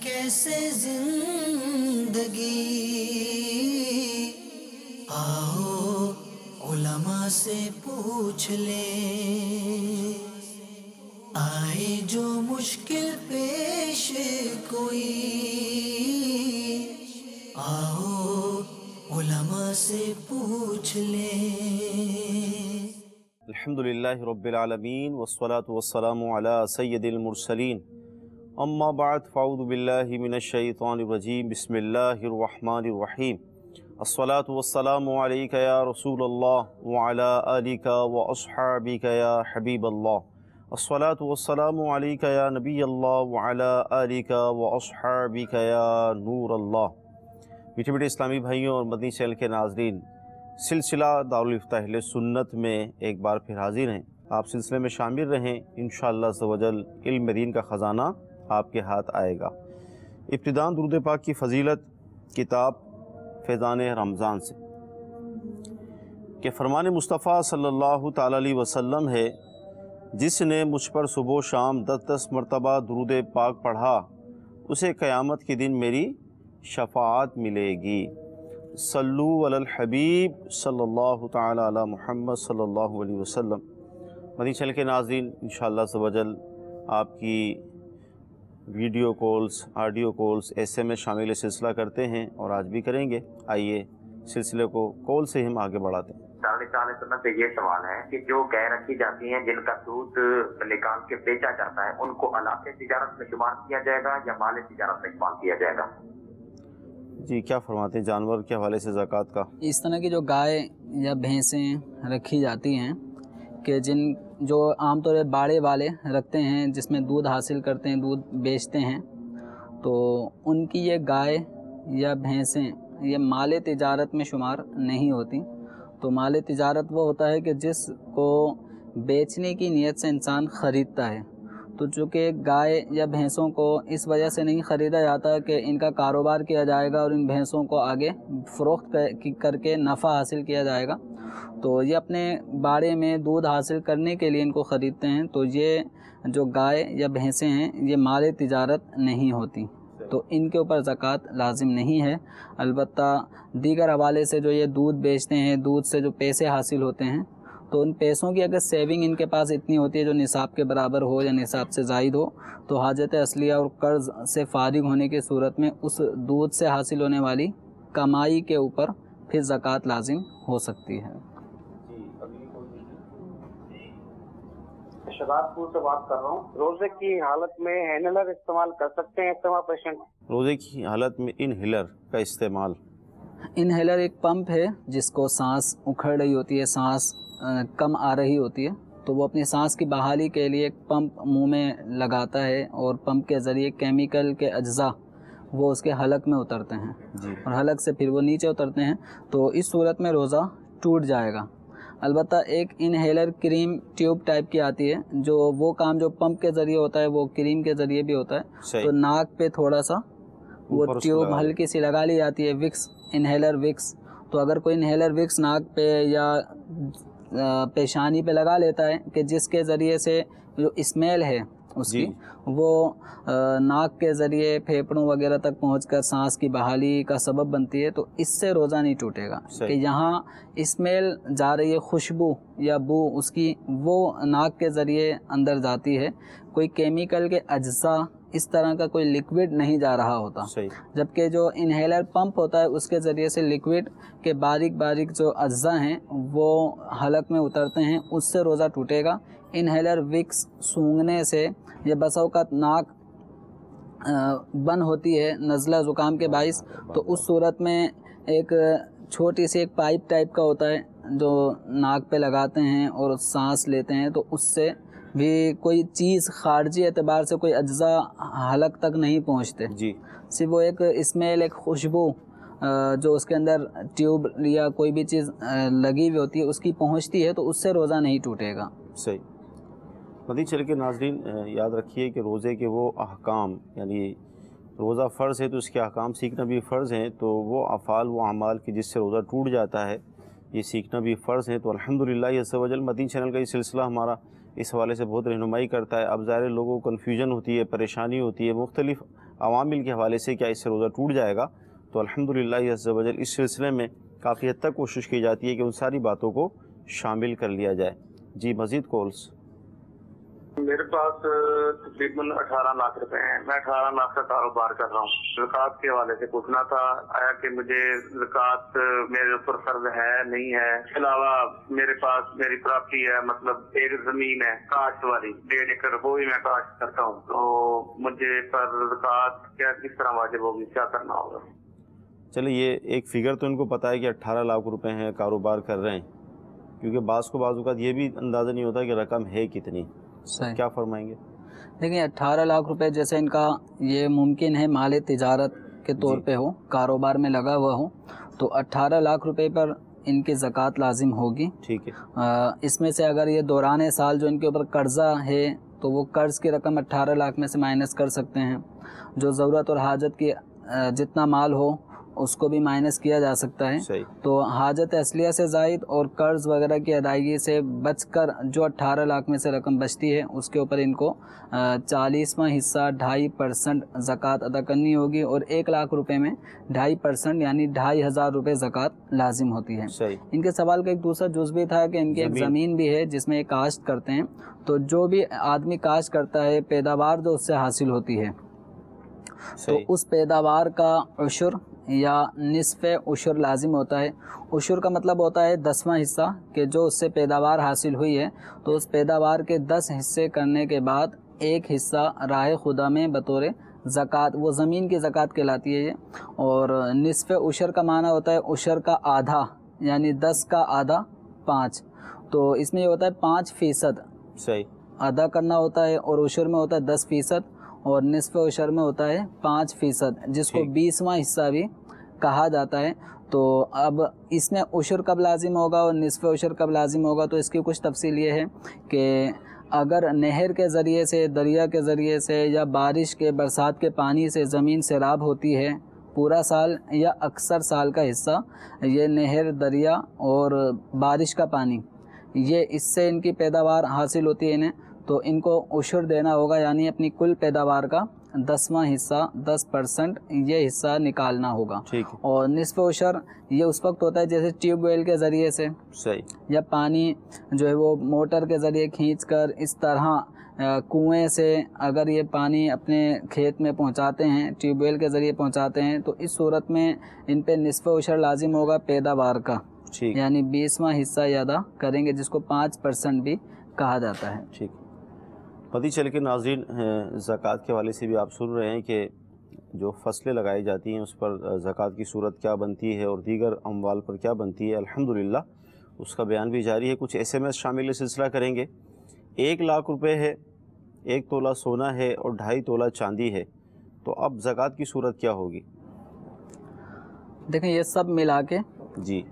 کیسے زندگی، آؤ علماء سے پوچھ لیں، آئے جو مشکل پیش کوئی، آؤ علماء سے پوچھ لیں۔ الحمدللہ رب العالمین والصلاة والسلام علی سید المرسلین، اما بعد فاعوذ باللہ من الشیطان الرجیم، بسم اللہ الرحمن الرحیم۔ الصلاة والسلام علیک یا رسول اللہ وعلی آلک واصحابک یا حبیب اللہ۔ الصلاة والسلام علیک یا نبی اللہ وعلی آلک واصحابک یا نور اللہ۔ میٹھے میٹھے اسلامی بھائیوں اور مدنی چینل کے ناظرین، سلسلہ دارالفتہ اہل سنت میں ایک بار پھر حاضر ہیں۔ آپ سلسلے میں شامل رہیں، انشاءاللہ عز و جل علم دین کا خزانہ آپ کے ہاتھ آئے گا۔ ابتداءً درود پاک کی فضیلت کتاب فیضان رمضان سے کہ فرمان مصطفیٰ صلی اللہ تعالیٰ علیہ وسلم ہے، جس نے مجھ پر صبح و شام 10 مرتبہ درود پاک پڑھا، اسے قیامت کے دن میری شفاعت ملے گی۔ صلو علی الحبیب صلی اللہ تعالیٰ علی محمد صلی اللہ علیہ وسلم۔ مدنی چینل کے ناظرین، انشاءاللہ عز و جل آپ کی ویڈیو کالز، آڈیو کالز ایسے میں شامل سلسلہ کرتے ہیں اور آج بھی کریں گے۔ آئیے سلسلے کو کال سے ہم آگے بڑھاتے ہیں۔ تعالی سنت سے یہ سوال ہے کہ جو گائے رکھی جاتی ہیں جن کا دودھ نکال کے بیچا جاتا ہے، ان کو علاقے تجارت میں شمار کیا جائے گا یا مال تجارت میں شمار کیا جائے گا؟ جی کیا فرماتے ہیں جانور کے حوالے سے زکوٰۃ کا؟ اس طرح کی جو گائے یا بھینسیں رکھی جاتی ہیں کہ جو عام طور پہ باڑے والے رکھتے ہیں، جس میں دودھ حاصل کرتے ہیں، دودھ بیچتے ہیں، تو ان کی یہ گائے یا بھینسیں یہ مال تجارت میں شمار نہیں ہوتی۔ تو مال تجارت وہ ہوتا ہے کہ جس کو بیچنے کی نیت سے انسان خریدتا ہے۔ تو چونکہ گائے یا بھینسوں کو اس وجہ سے نہیں خریدا جاتا کہ ان کا کاروبار کیا جائے گا اور ان بھینسوں کو آگے فروخت کر کے نفع حاصل کیا جائے گا، تو یہ اپنے باڑے میں دودھ حاصل کرنے کے لیے ان کو خریدتے ہیں۔ تو یہ جو گائے یا بھینسیں ہیں یہ مال تجارت نہیں ہوتی، تو ان کے اوپر زکوٰۃ لازم نہیں ہے۔ البتہ دیگر حوالے سے جو یہ دودھ بیچتے ہیں، دودھ سے جو پیسے حاصل ہوتے ہیں، تو ان پیسوں کی اگر سیونگ ان کے پاس اتنی ہوتی ہے جو نصاب کے برابر ہو یا نصاب سے زائد ہو، تو حاجت اصلیہ اور قرض سے فارغ ہونے کی صورت میں اس دودھ سے حاصل ہونے والی کمائی کے اوپر پھر زکوٰۃ لازم ہو سکتی ہے۔ شہزاد پور سے بات کر رہا ہوں۔ روزے کی حالت میں انہیلر استعمال کر سکتے ہیں استماع پیشنٹ؟ روزے کی حالت میں انہیلر کا استعمال؟ انہیلر ایک پمپ ہے جس کو سانس اکھڑ رہی ہوتی ہے، سانس کم آ رہی ہوتی ہے، تو وہ اپنی سانس کی بحالی کے لیے ایک پمپ منہ میں لگاتا ہے اور پمپ کے ذریعے کیمیکل کے اجزاء وہ اس کے حلق میں اترتے ہیں اور حلق سے پھر وہ نیچے اترتے ہیں، تو اس صورت میں روزہ ٹوٹ جائے گا۔ البتہ ایک انہیلر کریم ٹیوب ٹائپ کی آتی ہے، جو وہ کام جو پمپ کے ذریعے ہوتا ہے وہ کریم کے ذریعے بھی ہوتا ہے۔ تو ناک پہ تھوڑا سا وہ ٹیوب ہلکی سی لگا لی جاتی ہے، وکس، انہیلر وکس۔ تو اگر کوئی انہیلر وکس ناک پہ یا پیشانی پہ لگا لیتا ہے کہ جس کے ذریعے سے جو اسمیل ہے اس کی وہ ناک کے ذریعے پھیپھڑوں وغیرہ تک پہنچ کر سانس کی بحالی کا سبب بنتی ہے، تو اس سے روزہ نہیں ٹوٹے گا۔ کہ یہاں اسمیل جا رہی ہے، خوشبو یا بو اس کی، وہ ناک کے ذریعے اندر جاتی ہے، کوئی کیمیکل کے اجزاء اس طرح کا کوئی لکوڈ نہیں جا رہا ہوتا۔ جبکہ جو انہیلر پمپ ہوتا ہے اس کے ذریعے سے لکوڈ کے باریک باریک جو اجزاء ہیں وہ حلق میں اترتے ہیں، اس سے روزہ ٹوٹے گا۔ انہیلر وکس سونگھنے سے یا بسا اوقات ناک بند ہوتی ہے نزلہ زکام کے باعث، تو اس صورت میں ایک چھوٹی سی ایک پائپ ٹائپ کا ہوتا ہے جو ناک پہ لگاتے ہیں اور سانس لیتے ہیں، تو اس سے بھی کوئی چیز خارجی اعتبار سے کوئی اجزاء حلق تک نہیں پہنچتے، صرف وہ ایک اسمیل، ایک خوشبو جو اس کے اندر ٹیوب یا کوئی بھی چیز لگی ہوئی ہوتی ہے اس کی پہنچتی ہے، تو اس سے روزہ نہیں ٹوٹے گا۔ صحیح۔ مدنی چینل کے ناظرین یاد رکھیے کہ روزے کے وہ احکام، یعنی روزہ فرض ہے تو اس کے احکام سیکھنا بھی فرض ہیں، تو وہ افعال و اعمال کی جس سے روزہ ٹوٹ جاتا ہے یہ سیکھنا بھی فرض ہے۔ تو الحمدللہ عز و جل مدنی چینل کا یہ سلسلہ ہمارا اس حوالے سے بہت رہنمائی کرتا ہے۔ اب ظاہر لوگوں کو کنفیوژن ہوتی ہے، پریشانی ہوتی ہے، مختلف عوامل کے حوالے سے کیا اس سے روزہ ٹوٹ جائے گا؟ تو الحمدللہ عز و جل اس سلسلے میں کافی حد تک کوشش کی جاتی ہے کہ ان ساری باتوں کو شامل کر لیا جائے۔ جی مزید کالس۔ میرے پاس تقریباً 18 لاکھ روپے ہیں، میں 18 لاکھ کا کاروبار کر رہا ہوں۔ زکوٰۃ کے حوالے سے پوچھنا تھا، آیا کہ مجھے زکوٰۃ میرے اوپر فرض ہے نہیں ہے؟ اس کے علاوہ میرے پاس میری پراپرٹی ہے، مطلب ایک زمین ہے کاشت والی 1.5 ایکڑ، وہ بھی میں کاشت کرتا ہوں، تو مجھے پر زکوٰۃ کس طرح واجب ہوگی، کیا کرنا ہوگا؟ چلے یہ ایک فگر تو ان کو پتہ ہے کہ 18 لاکھ روپے ہیں، کاروبار کر رہے ہیں، کیونکہ بعض اوقات یہ بھی اندازہ نہیں ہوتا کہ رقم ہے کتنی۔ صحیح، کیا فرمائیں گے؟ دیکھیں 18 لاکھ روپے جیسے ان کا یہ ممکن ہے مال تجارت کے طور پہ ہو، کاروبار میں لگا ہوا ہو، تو 18 لاکھ روپے پر ان کی زکوٰۃ لازم ہوگی۔ ٹھیک ہے۔ اس میں سے اگر یہ دوران سال جو ان کے اوپر قرضہ ہے تو وہ قرض کی رقم 18 لاکھ میں سے مائنس کر سکتے ہیں، جو ضرورت اور حاجت کی جتنا مال ہو اس کو بھی مائنس کیا جا سکتا ہے۔ صحیح۔ تو حاجت اصلیہ سے زائد اور قرض وغیرہ کی ادائیگی سے بچ کر جو 18 لاکھ میں سے رقم بچتی ہے اس کے اوپر ان کو 40واں حصہ 2.5% زکوٰۃ ادا کرنی ہوگی، اور 1 لاکھ روپے میں 2.5% یعنی 2,500 روپے زکوٰۃ لازم ہوتی ہے۔ صحیح۔ ان کے سوال کا ایک دوسرا جز بھی تھا کہ ان کی ایک زمین بھی ہے جس میں یہ کاشت کرتے ہیں، تو جو بھی آدمی کاشت کرتا ہے پیداوار جو اس سے حاصل ہوتی ہے تو اس پیداوار کا عشر یا نصف عشر لازم ہوتا ہے۔ عشر کا مطلب ہوتا ہے 10واں حصہ، کہ جو اس سے پیداوار حاصل ہوئی ہے تو اس پیداوار کے 10 حصے کرنے کے بعد 1 حصہ راہ خدا میں بطور زکوٰۃ، وہ زمین کی زکوٰۃ کہلاتی ہے یہ۔ اور نصف عشر کا معنی ہوتا ہے عشر کا آدھا، یعنی 10 کا آدھا 5، تو اس میں یہ ہوتا ہے 5% صحیح ادا کرنا ہوتا ہے، اور عشر میں ہوتا ہے 10%، اور نصف عشر میں ہوتا ہے 5%، جس کو 20واں حصہ بھی کہا جاتا ہے۔ تو اب اس میں عشر کب لازم ہوگا اور نصف عشر کب لازم ہوگا، تو اس کی کچھ تفصیل یہ ہے کہ اگر نہر کے ذریعے سے، دریا کے ذریعے سے، یا بارش کے برسات کے پانی سے زمین سیراب ہوتی ہے پورا سال یا اکثر سال کا حصہ، یہ نہر، دریا اور بارش کا پانی، یہ اس سے ان کی پیداوار حاصل ہوتی ہے انہیں، تو ان کو عشر دینا ہوگا، یعنی اپنی کل پیداوار کا 10واں حصہ 10% یہ حصہ نکالنا ہوگا۔ اور نصف عشر یہ اس وقت ہوتا ہے جیسے ٹیوب ویل کے ذریعے سے، صحیح، یا پانی جو ہے وہ موٹر کے ذریعے کھینچ کر اس طرح کنویں سے اگر یہ پانی اپنے کھیت میں پہنچاتے ہیں، ٹیوب ویل کے ذریعے پہنچاتے ہیں، تو اس صورت میں ان پہ نصف عشر لازم ہوگا پیداوار کا، یعنی 20واں حصہ یہ ادا کریں گے، جس کو 5% بھی کہا جاتا ہے۔ ٹھیک۔ پتہ چل کے ناظرین زکوٰۃ کے حوالے سے بھی آپ سن رہے ہیں کہ جو فصلیں لگائی جاتی ہیں اس پر زکوٰۃ کی صورت کیا بنتی ہے اور دیگر اموال پر کیا بنتی ہے، الحمدللہ اس کا بیان بھی جاری ہے۔ کچھ SMS شامل سلسلہ کریں گے۔ 1 لاکھ روپے ہے، 1 تولہ سونا ہے اور 2.5 تولہ چاندی ہے، تو اب زکوٰۃ کی صورت کیا ہوگی؟ دیکھیں یہ سب ملا کے جی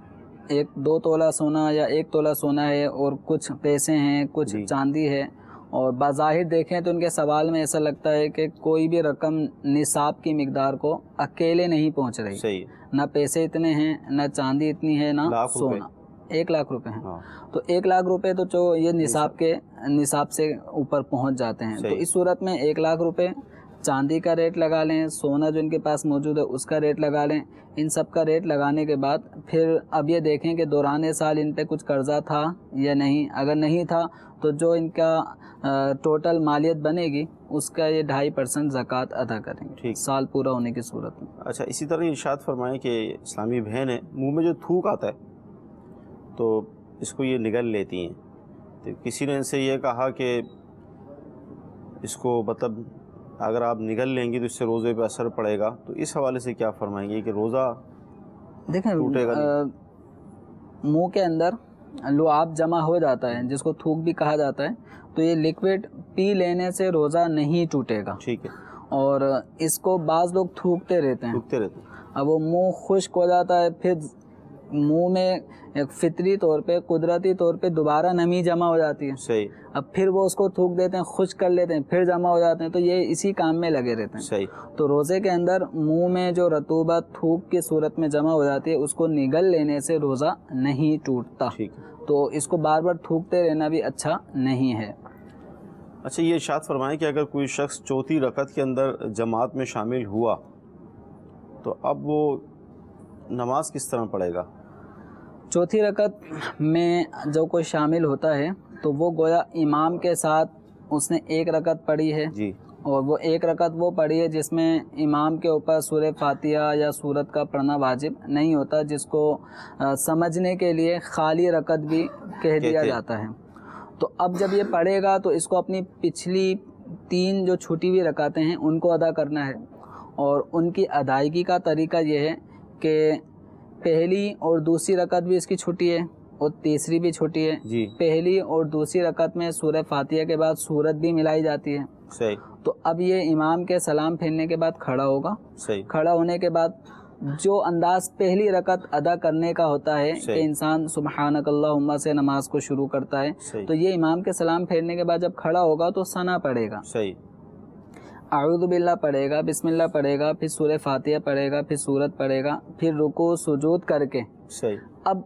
2 تولہ سونا یا 1 تولہ سونا ہے، اور کچھ پیسے ہیں، کچھ چاندی ہے، اور بظاہر دیکھیں تو ان کے سوال میں ایسا لگتا ہے کہ کوئی بھی رقم نصاب کی مقدار کو اکیلے نہیں پہنچ رہی، صحیح، نہ پیسے اتنے ہیں، نہ چاندی اتنی ہے، نہ سونا۔ 1 لاکھ روپے ہیں، تو 1 لاکھ روپے تو جو یہ نصاب سے اوپر پہنچ جاتے ہیں، تو اس صورت میں 1 لاکھ روپے چاندی کا ریٹ لگا لیں، سونا جو ان کے پاس موجود ہے اس کا ریٹ لگا لیں، ان سب کا ریٹ لگانے کے بعد پھر اب یہ دیکھیں کہ دوران سال ان پہ کچھ قرضہ تھا یا نہیں، اگر نہیں تھا تو جو ان کا ٹوٹل مالیت بنے گی اس کا یہ 2.5% زکوٰۃ ادا کریں گے سال پورا ہونے کی صورت میں۔ اچھا، اسی طرح ارشاد فرمائیں کہ اسلامی بہن ہے، منہ میں جو تھوک آتا ہے تو اس کو یہ نگل لیتی ہیں، تو کسی نے ان سے یہ کہا کہ اس کو مطلب اگر آپ نگل لیں گی تو اس سے روزے پہ اثر پڑے گا، تو اس حوالے سے کیا فرمائیں گے کہ روزہ دیکھیں ٹوٹے گا؟ منہ کے اندر لعاب جمع ہو جاتا ہے جس کو تھوک بھی کہا جاتا ہے، تو یہ لیکوڈ پی لینے سے روزہ نہیں ٹوٹے گا۔ ٹھیک ہے۔ اور اس کو بعض لوگ تھوکتے رہتے ہیں، اب وہ منہ خشک ہو جاتا ہے، پھر منہ میں ایک فطری طور پہ، قدرتی طور پہ دوبارہ نمی جمع ہو جاتی ہے، صحیح، اب پھر وہ اس کو تھوک دیتے ہیں، خشک کر لیتے ہیں، پھر جمع ہو جاتے ہیں، تو یہ اسی کام میں لگے رہتے ہیں۔ صحیح۔ تو روزے کے اندر منہ میں جو رطوبت تھوک کی صورت میں جمع ہو جاتی ہے اس کو نگل لینے سے روزہ نہیں ٹوٹتا، ٹھیک ہے۔ تو اس کو بار بار تھوکتے رہنا بھی اچھا نہیں ہے۔ اچھا یہ ارشاد فرمائیں کہ اگر کوئی شخص چوتھی رکعت کے اندر جماعت میں شامل ہوا تو اب وہ نماز کس طرح پڑھے گا؟ چوتھی رکعت میں جو کوئی شامل ہوتا ہے تو وہ گویا امام کے ساتھ اس نے ایک رکعت پڑھی ہے جی، اور وہ ایک رکعت وہ پڑھی ہے جس میں امام کے اوپر سورہ فاتحہ یا سورت کا پڑھنا واجب نہیں ہوتا، جس کو سمجھنے کے لیے خالی رکعت بھی کہہ دیا جاتا ہے۔ تو اب جب یہ پڑھے گا تو اس کو اپنی پچھلی 3 جو چھوٹی ہوئی رکعتیں ہیں ان کو ادا کرنا ہے، اور ان کی ادائیگی کا طریقہ یہ ہے کہ پہلی اور دوسری رکعت بھی اس کی چھوٹی ہے اور تیسری بھی چھوٹی ہے۔ جی، پہلی اور دوسری رکعت میں سورہ فاتحہ کے بعد سورت بھی ملائی جاتی ہے۔ صحیح۔ تو اب یہ امام کے سلام پھیرنے کے بعد کھڑا ہوگا، صحیح۔ کھڑا ہونے کے بعد جو انداز پہلی رکعت ادا کرنے کا ہوتا ہے کہ انسان سبحانک اللہم سے نماز کو شروع کرتا ہے، تو یہ امام کے سلام پھیرنے کے بعد جب کھڑا ہوگا تو ثنا پڑھے گا، صحیح، اعوذ باللہ پڑھے گا، بسم اللہ پڑھے گا، پھر سورہ فاتحہ پڑھے گا، پھر سورت پڑھے گا، پھر رکوع سجود کر کے صحیح۔ اب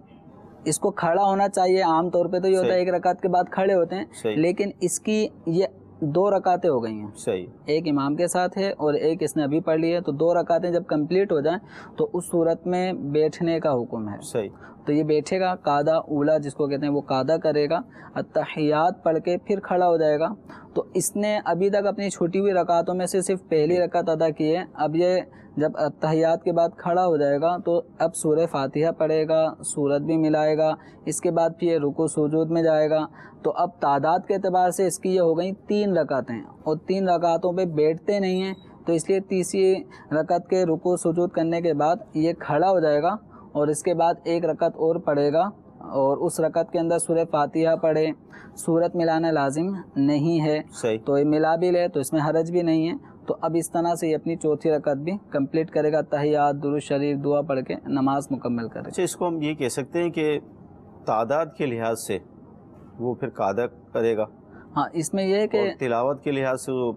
اس کو کھڑا ہونا چاہیے، عام طور پہ تو یہ ہوتا ہے ایک رکعت کے بعد کھڑے ہوتے ہیں، لیکن اس کی یہ 2 رکعتیں ہو گئی ہیں، صحیح، ایک امام کے ساتھ ہے اور ایک اس نے ابھی پڑھ لی ہے، تو 2 رکعتیں جب کمپلیٹ ہو جائیں تو اس صورت میں بیٹھنے کا حکم ہے۔ صحیح۔ تو یہ بیٹھے گا، قعدہ اولا جس کو کہتے ہیں وہ قعدہ کرے گا، اتحیات پڑھ کے پھر کھڑا ہو جائے گا۔ تو اس نے ابھی تک اپنی چھوٹی ہوئی رکعتوں میں سے صرف پہلی رکعت ادا کی ہے، اب یہ جب اتحیات کے بعد کھڑا ہو جائے گا تو اب سورہ فاتحہ پڑھے گا، سورت بھی ملائے گا، اس کے بعد پھر رکوع سجود میں جائے گا۔ تو اب تعداد کے اعتبار سے اس کی یہ ہو گئیں 3 رکعتیں، اور 3 رکعتوں پہ بیٹھتے نہیں ہیں، تو اس لیے تیسری رکعت کے رکوع سجود کرنے کے بعد یہ کھڑا ہو جائے گا اور اس کے بعد ایک رکعت اور پڑھے گا، اور اس رکعت کے اندر سورہ فاتحہ پڑھے، سورت ملانا لازم نہیں ہے، تو یہ ملا بھی لے تو اس میں حرج بھی نہیں ہے۔ تو اب اس طرح سے یہ اپنی چوتھی رکعت بھی کمپلیٹ کرے گا، تحیات، درود شریف، دعا پڑھ کے نماز مکمل کرے گا۔ اچھا اس کو ہم یہ کہہ سکتے ہیں کہ تعداد کے لحاظ سے وہ پھر قعدہ کرے گا؟ ہاں، اس میں یہ ہے کہ تلاوت کے لحاظ سے وہ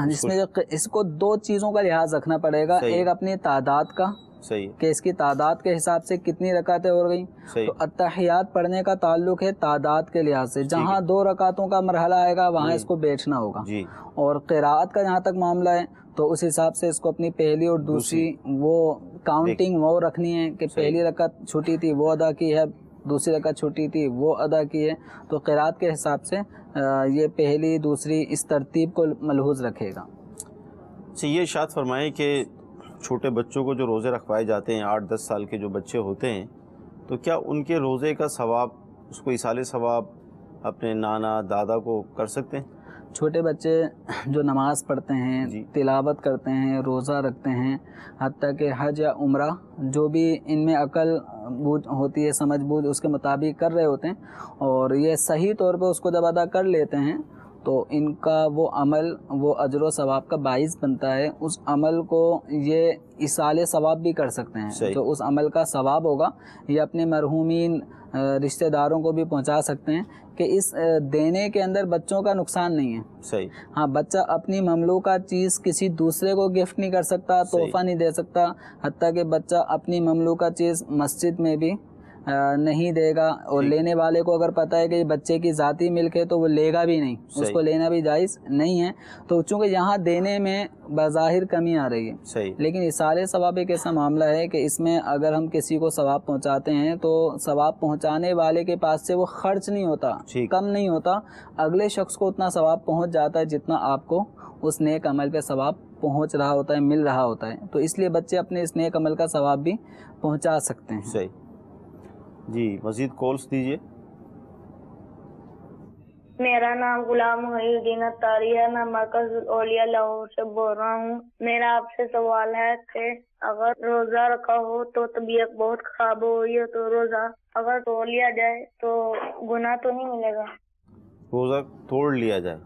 اس میں اس کو 2 چیزوں کا لحاظ رکھنا پڑے گا، ایک اپنی تعداد کا، صحیح، کہ اس کی تعداد کے حساب سے کتنی رکعتیں ہو گئیں، تو اتحیات پڑھنے کا تعلق ہے تعداد کے لحاظ سے، جہاں 2 رکعتوں کا مرحلہ آئے گا وہاں اس کو بیٹھنا ہوگا، اور قراءت کا جہاں تک معاملہ ہے تو اس حساب سے اس کو اپنی پہلی اور دوسری وہ کاؤنٹنگ وہ رکھنی ہے کہ پہلی رکعت چھوٹی تھی وہ ادا کی ہے، دوسری رکعت چھوٹی تھی وہ ادا کی ہے، تو قراءت کے حساب سے یہ پہلی دوسری اس ترتیب کو ملحوظ رکھے گا۔ یہ ارشاد فرمائیں کہ چھوٹے بچوں کو جو روزے رکھوائے جاتے ہیں، 8-10 سال کے جو بچے ہوتے ہیں، تو کیا ان کے روزے کا ثواب، اس کو ایصال ثواب اپنے نانا دادا کو کر سکتے ہیں؟ چھوٹے بچے جو نماز پڑھتے ہیں، تلاوت کرتے ہیں، روزہ رکھتے ہیں، حتیٰ کہ حج یا عمرہ جو بھی ان میں عقل بوجھ ہوتی ہے، سمجھ بوجھ اس کے مطابق کر رہے ہوتے ہیں، اور یہ صحیح طور پہ اس کو جب ادا کر لیتے ہیں تو ان کا وہ عمل وہ اجر و ثواب کا باعث بنتا ہے، اس عمل کو یہ ایصال ثواب بھی کر سکتے ہیں، جو اس عمل کا ثواب ہوگا یہ اپنے مرحومین رشتہ داروں کو بھی پہنچا سکتے ہیں، کہ اس دینے کے اندر بچوں کا نقصان نہیں ہے۔ صحیح۔ ہاں، بچہ اپنی مملوکہ چیز کسی دوسرے کو گفٹ نہیں کر سکتا، تحفہ نہیں دے سکتا، حتیٰ کہ بچہ اپنی مملوکہ چیز مسجد میں بھی نہیں دے گا، اور لینے والے کو اگر پتہ ہے کہ یہ بچے کی ذاتی ملک ہے تو وہ لے گا بھی نہیں، اس کو لینا بھی جائز نہیں ہے۔ تو چونکہ یہاں دینے میں بظاہر کمی آ رہی ہے، لیکن ایصال ثواب ایک ایسا معاملہ ہے کہ اس میں اگر ہم کسی کو ثواب پہنچاتے ہیں تو ثواب پہنچانے والے کے پاس سے وہ خرچ نہیں ہوتا، کم نہیں ہوتا، اگلے شخص کو اتنا ثواب پہنچ جاتا ہے جتنا آپ کو اس نیک عمل پہ ثواب پہنچ رہا ہوتا ہے، مل رہا ہوتا ہے۔ تو اس لیے بچے اپنے اس نیک عمل کا ثواب بھی پہنچا سکتے ہیں۔ صحیح جی، مزید کالس دیجیے۔ میرا نام غلام محی الدین اتاری ہے، میں مرکز الاولیاء لاہور سے بول رہا ہوں۔ میرا آپ سے سوال ہے کہ اگر روزہ رکھا ہو تو طبیعت بہت خراب ہو رہی ہے تو روزہ اگر توڑ لیا جائے تو گناہ تو نہیں ملے گا؟ روزہ توڑ لیا جائے،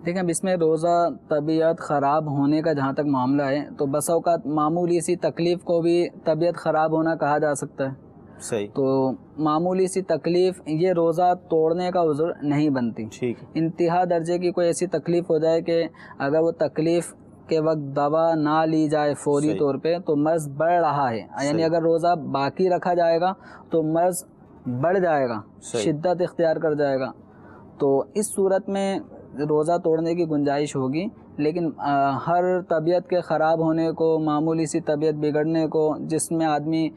دیکھیں اب اس میں روزہ طبیعت خراب ہونے کا جہاں تک معاملہ ہے تو بسا اوقات معمولی سی تکلیف کو بھی طبیعت خراب ہونا کہا جا سکتا ہے۔ صحیح۔ تو معمولی سی تکلیف یہ روزہ توڑنے کا عذر نہیں بنتی۔ ٹھیک۔ انتہا درجے کی کوئی ایسی تکلیف ہو جائے کہ اگر وہ تکلیف کے وقت دوا نہ لی جائے فوری طور پہ تو مرض بڑھ رہا ہے، یعنی اگر روزہ باقی رکھا جائے گا تو مرض بڑھ جائے گا، شدت اختیار کر جائے گا، تو اس صورت میں روزہ توڑنے کی گنجائش ہوگی، لیکن ہر طبیعت کے خراب ہونے کو، معمولی سی طبیعت بگڑنے کو، جس میں آدمی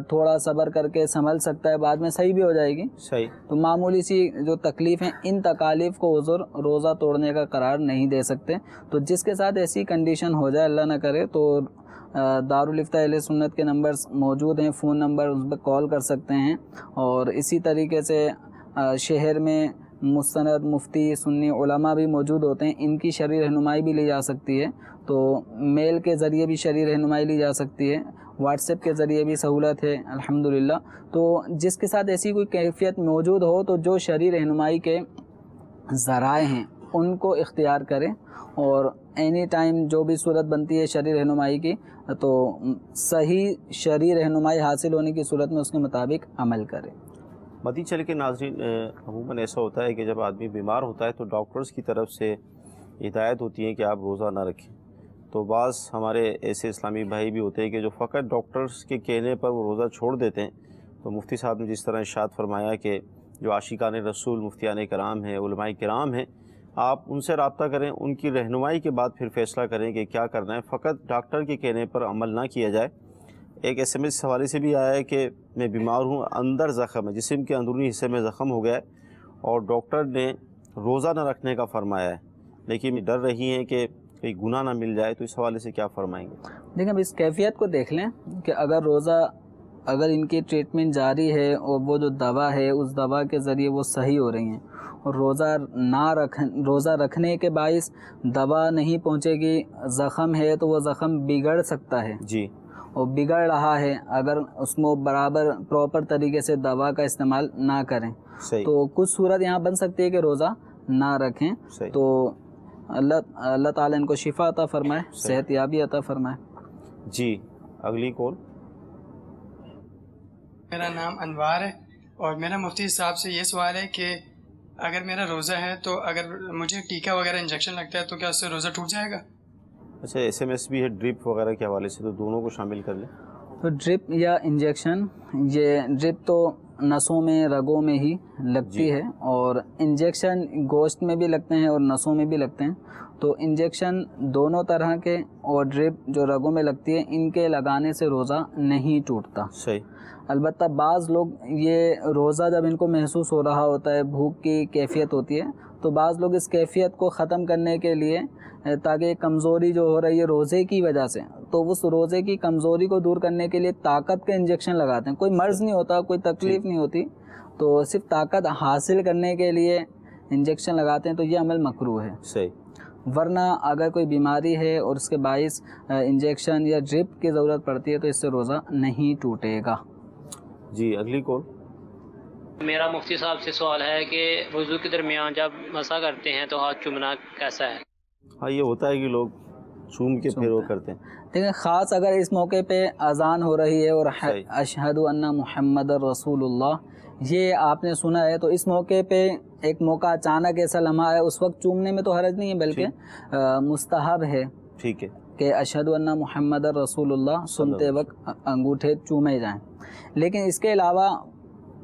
تھوڑا صبر کر کے سنبھل سکتا ہے، بعد میں صحیح بھی ہو جائے گی. صحیح. تو معمولی سی جو تکلیف ہیں، ان تکالیف کو عذر روزہ توڑنے کا قرار نہیں دے سکتے. تو جس کے ساتھ ایسی کنڈیشن ہو جائے، اللہ نہ کرے، تو دارالافتاء اہل سنت کے نمبرز موجود ہیں، فون نمبر، اس پہ کال کر سکتے ہیں. اور اسی طریقے سے شہر میں مستند مفتی سنی علماء بھی موجود ہوتے ہیں، ان کی شرعی رہنمائی بھی لی جا سکتی ہے. تو میل کے ذریعے بھی شرعی رہنمائی لی جا سکتی ہے، واٹس ایپ کے ذریعے بھی سہولت ہے الحمدللہ. تو جس کے ساتھ ایسی کوئی کیفیت موجود ہو، تو جو شرعی رہنمائی کے ذرائع ہیں ان کو اختیار کریں، اور اینی ٹائم جو بھی صورت بنتی ہے شرعی رہنمائی کی، تو صحیح شرعی رہنمائی حاصل ہونے کی صورت میں اس کے مطابق عمل کریں. مدنی چینل کے ناظرین، عموماً ایسا ہوتا ہے کہ جب آدمی بیمار ہوتا ہے تو ڈاکٹرز کی طرف سے ہدایت ہوتی ہے کہ آپ روزہ نہ رکھیں. تو بعض ہمارے ایسے اسلامی بھائی بھی ہوتے ہیں کہ جو فقط ڈاکٹرز کے کہنے پر وہ روزہ چھوڑ دیتے ہیں. تو مفتی صاحب نے جس طرح ارشاد فرمایا کہ جو عاشقان رسول مفتیان کرام ہیں، علماء کرام ہیں، آپ ان سے رابطہ کریں، ان کی رہنمائی کے بعد پھر فیصلہ کریں کہ کیا کرنا ہے. فقط ڈاکٹر کے کہنے پر عمل نہ کیا جائے. ایک ایس ایم ایس حوالے سے بھی آیا ہے کہ میں بیمار ہوں، اندر زخم ہے، جسم کے اندرونی حصے میں زخم ہو گیا ہے، اور ڈاکٹر نے روزہ نہ رکھنے کا فرمایا ہے، لیکن ڈر رہی ہیں کہ کہیں گناہ نہ مل جائے. تو اس حوالے سے کیا فرمائیں گے؟ دیکھیں، اب اس کیفیت کو دیکھ لیں کہ اگر ان کی ٹریٹمنٹ جاری ہے، اور وہ جو دوا ہے اس دوا کے ذریعے وہ صحیح ہو رہی ہیں، اور روزہ رکھنے کے باعث دوا نہیں پہنچے گی، زخم ہے تو وہ زخم بگڑ سکتا ہے جی، اور بگڑ رہا ہے، اگر اس کو برابر پراپر طریقے سے دوا کا استعمال نہ کریں، صحیح. تو کچھ صورت یہاں بن سکتی ہے کہ روزہ نہ رکھیں. صحیح. تو اللہ تعالیٰ ان کو شفا عطا فرمائے، صحت یابی عطا فرمائے. جی، اگلی کال. میرا نام انوار ہے، اور میرا مفتی صاحب سے یہ سوال ہے کہ اگر میرا روزہ ہے تو اگر مجھے ٹیکا وغیرہ انجیکشن لگتا ہے تو کیا اس سے روزہ ٹوٹ جائے گا؟ اچھا، ایس ایم ایس بھی ہے ڈرپ وغیرہ کے حوالے سے، تو دونوں کو شامل کر لیں. تو ڈرپ یا انجیکشن، یہ ڈرپ تو نسوں میں، رگوں میں ہی لگتی ہے، اور انجیکشن گوشت میں بھی لگتے ہیں اور نسوں میں بھی لگتے ہیں. تو انجیکشن دونوں طرح کے، اور ڈرپ جو رگوں میں لگتی ہے، ان کے لگانے سے روزہ نہیں ٹوٹتا. صحیح. البتہ بعض لوگ یہ روزہ جب ان کو محسوس ہو رہا ہوتا ہے، بھوک کی کیفیت ہوتی ہے، تو بعض لوگ اس کیفیت کو ختم کرنے کے لیے، تاکہ کمزوری جو ہو رہی ہے روزے کی وجہ سے، تو اس روزے کی کمزوری کو دور کرنے کے لیے طاقت کے انجیکشن لگاتے ہیں. کوئی مرض نہیں ہوتا، کوئی تکلیف نہیں ہوتی، تو صرف طاقت حاصل کرنے کے لیے انجیکشن لگاتے ہیں. تو یہ عمل مکروہ ہے. صحیح. ورنہ اگر کوئی بیماری ہے اور اس کے باعث انجیکشن یا ڈرپ کی ضرورت پڑتی ہے تو اس سے روزہ نہیں ٹوٹے گا. جی، اگلی کال. میرا مفتی صاحب سے سوال ہے کہ وضو کے درمیان جب مسح کرتے ہیں تو ہاتھ چومنا کیسا ہے؟ ہاں، یہ ہوتا ہے کہ لوگ چوم کے پھر وہ کرتے ہیں. لیکن خاص اگر اس موقع پہ اذان ہو رہی ہے اور اشہد ان محمد رسول اللہ، یہ آپ نے سنا ہے، تو اس موقع پہ ایک موقع اچانک ایسا لمحہ ہے، اس وقت چومنے میں تو حرج نہیں ہے، بلکہ مستحب ہے. ٹھیک ہے کہ اشہد ان محمد رسول اللہ سنتے وقت انگوٹھے چومے جائیں. لیکن اس کے علاوہ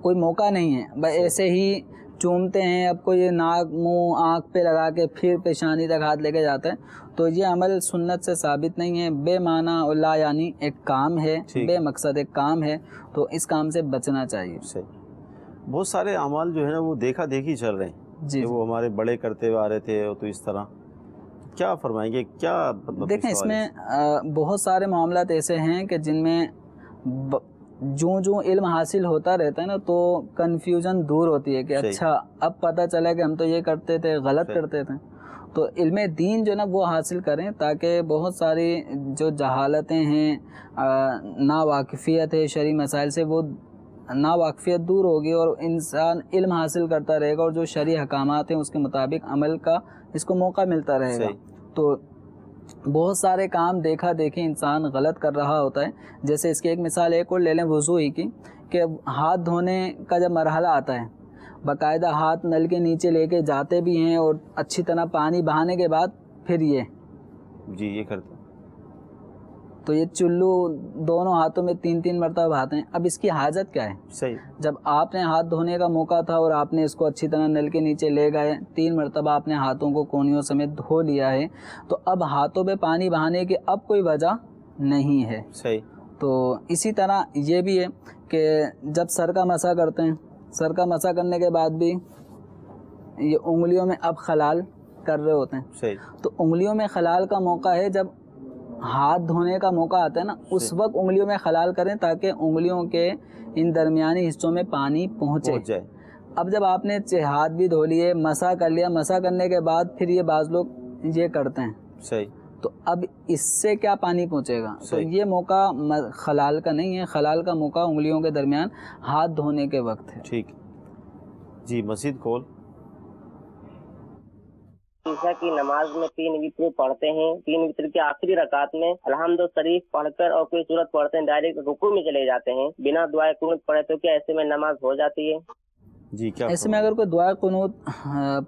کوئی موقع نہیں ہے، بس ایسے ہی چومتے ہیں. اب کوئی ناک، منہ، آنکھ پہ لگا کے پھر پیشانی تک ہاتھ لے کے جاتا ہے، تو یہ عمل سنت سے ثابت نہیں ہے. بے معنی اللہ، یعنی ایک کام ہے، بے مقصد ایک کام ہے، تو اس کام سے بچنا چاہیے. صحیح. بہت سارے اعمال جو ہے نا وہ دیکھا دیکھی چل رہے ہیں، جی، وہ ہمارے بڑے کرتے ہوئے آ رہے تھے، تو اس طرح کیا فرمائیں گے؟ کیا مطلب؟ دیکھیں، اس میں بہت سارے معاملات ایسے ہیں کہ جن میں جو علم حاصل ہوتا رہتا ہے نا، تو کنفیوژن دور ہوتی ہے کہ اچھا اب پتہ چلا کہ ہم تو یہ کرتے تھے، غلط کرتے تھے. تو علم دین جو نا وہ حاصل کریں، تاکہ بہت ساری جو جہالتیں ہیں، ناواقفیت ہے شرعی مسائل سے، وہ ناواقفیت دور ہوگی اور انسان علم حاصل کرتا رہے گا، اور جو شرعی احکامات ہیں اس کے مطابق عمل کا اس کو موقع ملتا رہے گا. تو بہت سارے کام دیکھا دیکھی انسان غلط کر رہا ہوتا ہے. جیسے اس کی ایک مثال ایک اور لے لیں وضو ہی کی، کہ ہاتھ دھونے کا جب مرحلہ آتا ہے، باقاعدہ ہاتھ نل کے نیچے لے کے جاتے بھی ہیں، اور اچھی طرح پانی بہانے کے بعد پھر یہ جی یہ کرتے ہیں. تو یہ چلو دونوں ہاتھوں میں 3 مرتبہ بہاتے ہیں. اب اس کی حاجت کیا ہے؟ صحیح. جب آپ نے ہاتھ دھونے کا موقع تھا اور آپ نے اس کو اچھی طرح نل کے نیچے لے گئے, 3 مرتبہ آپ نے ہاتھوں کو کونیوں سمیت دھو لیا ہے, تو اب ہاتھوں پہ پانی بہانے کی اب کوئی وجہ نہیں ہے. صحیح. تو اسی طرح یہ بھی ہے کہ جب سر کا مسح کرتے ہیں, سر کا مسح کرنے کے بعد بھی یہ انگلیوں میں اب خلال کر رہے ہوتے ہیں. صحیح. تو انگلیوں میں خلال کا موقع ہے, جب ہاتھ دھونے کا موقع آتا ہے نا, اس وقت انگلیوں میں خلال کریں تاکہ انگلیوں کے ان درمیانی حصوں میں پانی پہنچے جائے. اب جب آپ نے ہاتھ بھی دھو لیے, مسح کر لیا, مسح کرنے کے بعد پھر یہ بعض لوگ یہ کرتے ہیں. صحیح. تو اب اس سے کیا پانی پہنچے گا؟ تو یہ موقع خلال کا نہیں ہے, خلال کا موقع انگلیوں کے درمیان ہاتھ دھونے کے وقت ہے. ٹھیک جی. مزید کال. عشاء کی نماز میں 3 وتر پڑھتے ہیں, 3 وتر کی آخری رکعت میں الحمد شریف پڑھ کر اور کوئی سورت پڑھتے ہیں, ڈائریکٹ رکوع میں چلے جاتے ہیں بنا دعائے قنوت پڑھے, تو کیا ایسے میں نماز ہو جاتی ہے؟ جی. کیا ایسے میں اگر کوئی دعائے قنوت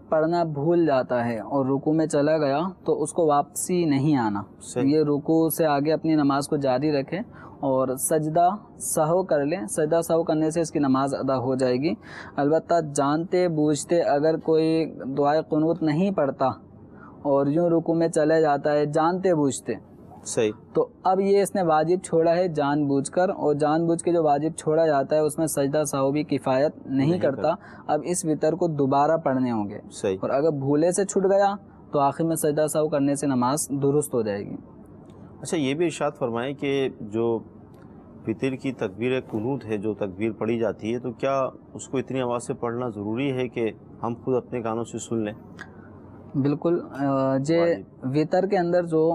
پڑھنا بھول جاتا ہے اور رکوع میں چلا گیا تو اس کو واپسی نہیں آنا. یہ رکوع سے آگے اپنی نماز کو جاری رکھے اور سجدہ سہو کر لیں. سجدہ سہو کرنے سے اس کی نماز ادا ہو جائے گی. البتہ جانتے بوجھتے اگر کوئی دعائے قنوت نہیں پڑھتا اور یوں رکوع میں چلے جاتا ہے جانتے بوجھتے, صحیح, تو اب یہ اس نے واجب چھوڑا ہے جان بوجھ کر, اور جان بوجھ کے جو واجب چھوڑا جاتا ہے اس میں سجدہ سہو بھی کفایت نہیں کرتا. اب اس وتر کو دوبارہ پڑھنے ہوں گے. صحیح. اور اگر بھولے سے چھوٹ گیا تو آخر میں سجدہ سہو کرنے سے نماز درست ہو جائے گی. اچھا, یہ بھی ارشاد فرمائیں کہ جو وتر کی تکبیر قنوت ہے, جو تکبیر پڑھی جاتی ہے, تو کیا اس کو اتنی آواز سے پڑھنا ضروری ہے کہ ہم خود اپنے کانوں سے سن لیں؟ بالکل. وتر کے اندر جو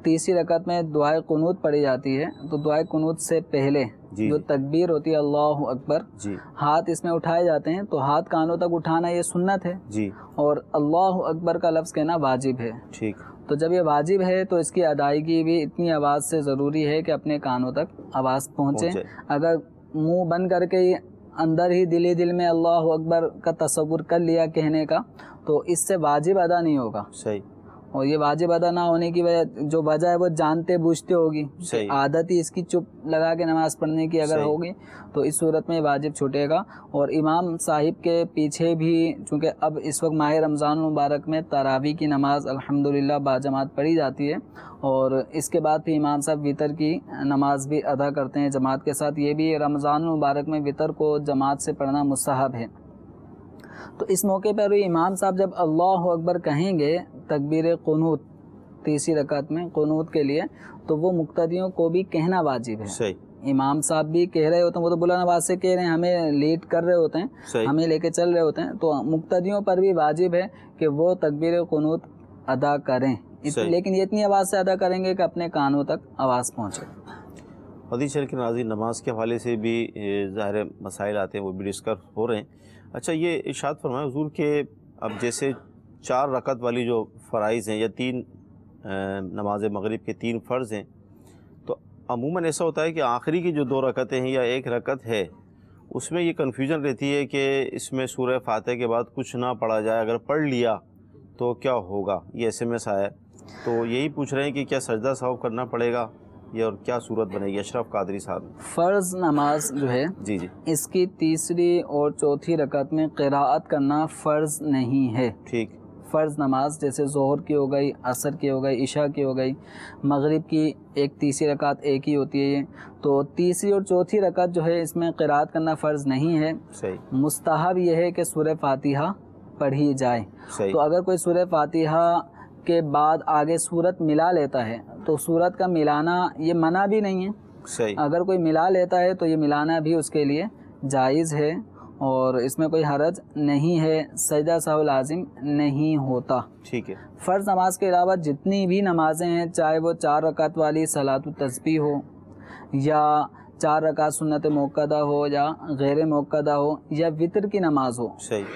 تیسری رکعت میں دعائے قنوت پڑھی جاتی ہے, تو دعائے قنوت سے پہلے جو تکبیر ہوتی ہے اللہ اکبر, ہاتھ اس میں اٹھائے جاتے ہیں. تو ہاتھ کانوں تک اٹھانا یہ سنت ہے, اور اللہ اکبر کا لفظ کہنا واجب ہے. ٹھیک. تو جب یہ واجب ہے تو اس کی ادائیگی بھی اتنی آواز سے ضروری ہے کہ اپنے کانوں تک آواز پہنچے. اگر منہ بند کر کے اندر ہی دل میں اللہ اکبر کا تصور کر لیا کہنے کا, تو اس سے واجب ادا نہیں ہوگا. صحیح. اور یہ واجب ادا نہ ہونے کی جو وجہ ہے وہ جانتے بوجھتے ہوگی. عادت ہی اس کی چپ لگا کے نماز پڑھنے کی اگر ہوگی تو اس صورت میں واجب چھوٹے گا. اور امام صاحب کے پیچھے بھی چونکہ اب اس وقت ماہ رمضان المبارک میں تراویح کی نماز الحمدللہ باجماعت پڑھی جاتی ہے, اور اس کے بعد بھی امام صاحب وتر کی نماز بھی ادا کرتے ہیں جماعت کے ساتھ. یہ بھی رمضان المبارک میں وتر کو جماعت سے پڑھنا مستحب ہے. تو اس موقع پر امام صاحب جب اللہ اکبر کہیں گے تکبیر قنوت تیسری رکعت میں قنوت کے لیے, تو وہ مقتدیوں کو بھی کہنا واجب ہے. صحیح. امام صاحب بھی کہہ رہے ہوتے ہیں, وہ تو بلند آواز سے کہہ رہے ہیں, ہمیں لیڈ کر رہے ہوتے ہیں, ہمیں لے کے چل رہے ہوتے ہیں, تو مقتدیوں پر بھی واجب ہے کہ وہ تکبیر قنوت ادا کریں. لیکن یہ اتنی آواز سے ادا کریں گے کہ اپنے کانوں تک آواز پہنچے. حدیث شریف کے ناظرین, نماز کے حوالے سے بھی ظاہر مسائل آتے ہیں, وہ بھی ڈسکس ہو رہے ہیں. اچھا, یہ ارشاد فرمائے حضور کہ اب جیسے 4 رکعت والی جو فرائض ہیں یا 3 نماز مغرب کے 3 فرض ہیں, تو عموماً ایسا ہوتا ہے کہ آخری کی جو 2 رکعتیں ہیں یا 1 رکعت ہے, اس میں یہ کنفیوژن رہتی ہے کہ اس میں سورہ فاتحہ کے بعد کچھ نہ پڑھا جائے, اگر پڑھ لیا تو کیا ہوگا. یہ SMS آیا ہے, تو یہی پوچھ رہے ہیں کہ کیا سجدہ سہو کرنا پڑے گا یہ, اور کیا صورت بنے گی. اشرف قادری صاحب. فرض نماز جو ہے اس کی تیسری اور چوتھی رکعت میں قراءت کرنا فرض نہیں ہے. ٹھیک. فرض نماز جیسے ظہر کی ہو گئی, عصر کی ہو گئی, عشاء کی ہو گئی, مغرب کی ایک تیسری رکعت ایک ہی ہوتی ہے یہ, تو تیسری اور چوتھی رکعت جو ہے اس میں قراءت کرنا فرض نہیں ہے. مستحب یہ ہے کہ سورہ فاتحہ پڑھی جائے. تو اگر کوئی سورہ فاتحہ کے بعد آگے سورت ملا لیتا ہے تو سورت کا ملانا یہ منع بھی نہیں ہے. اگر کوئی ملا لیتا ہے تو یہ ملانا بھی اس کے لیے جائز ہے, اور اس میں کوئی حرج نہیں ہے. سجدہ سہو لازم نہیں ہوتا. ٹھیک ہے. فرض نماز کے علاوہ جتنی بھی نمازیں ہیں, چاہے وہ 4 رکعت والی صلاۃ التسبیح ہو, یا 4 رکعت سنت موقدہ ہو, یا غیر موقدہ ہو, یا وتر کی نماز ہو,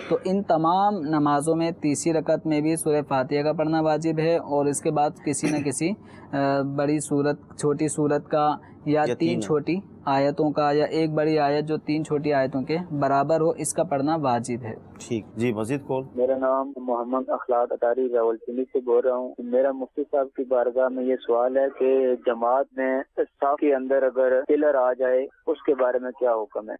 تو ان تمام نمازوں میں تیسری رکعت میں بھی سورہ فاتحہ کا پڑھنا واجب ہے, اور اس کے بعد کسی نہ کسی بڑی صورت, چھوٹی صورت کا یا 3 چھوٹی آیتوں کا یا ایک بڑی آیت جو 3 چھوٹی آیتوں کے برابر ہو، اس کا پڑھنا واجب ہے۔ ٹھیک جی، مزید کال۔ میرا نام محمد اخلاق اطاری راولپنڈی سے بول رہا ہوں۔ میرا مفتی صاحب کی بارگاہ میں یہ سوال ہے کہ جماعت میں صف کے اندر اگر پلر آ جائے اس کے بارے میں کیا حکم ہے؟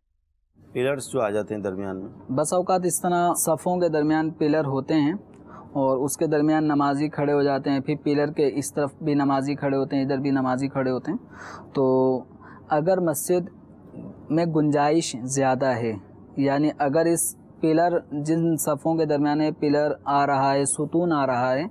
پلرز جو آ جاتے ہیں درمیان میں، بس اوقات اس طرح صفوں کے درمیان پلر ہوتے ہیں اور اس کے درمیان نمازی کھڑے ہو جاتے ہیں، پھر پلر کے اس طرف بھی نمازی کھڑے ہوتے ہیں، ادھر بھی نمازی کھڑے ہوتے ہیں۔ تو اگر مسجد میں گنجائش زیادہ ہے، یعنی اگر اس پلر جن صفوں کے درمیان پلر آ رہا ہے، ستون آ رہا ہے،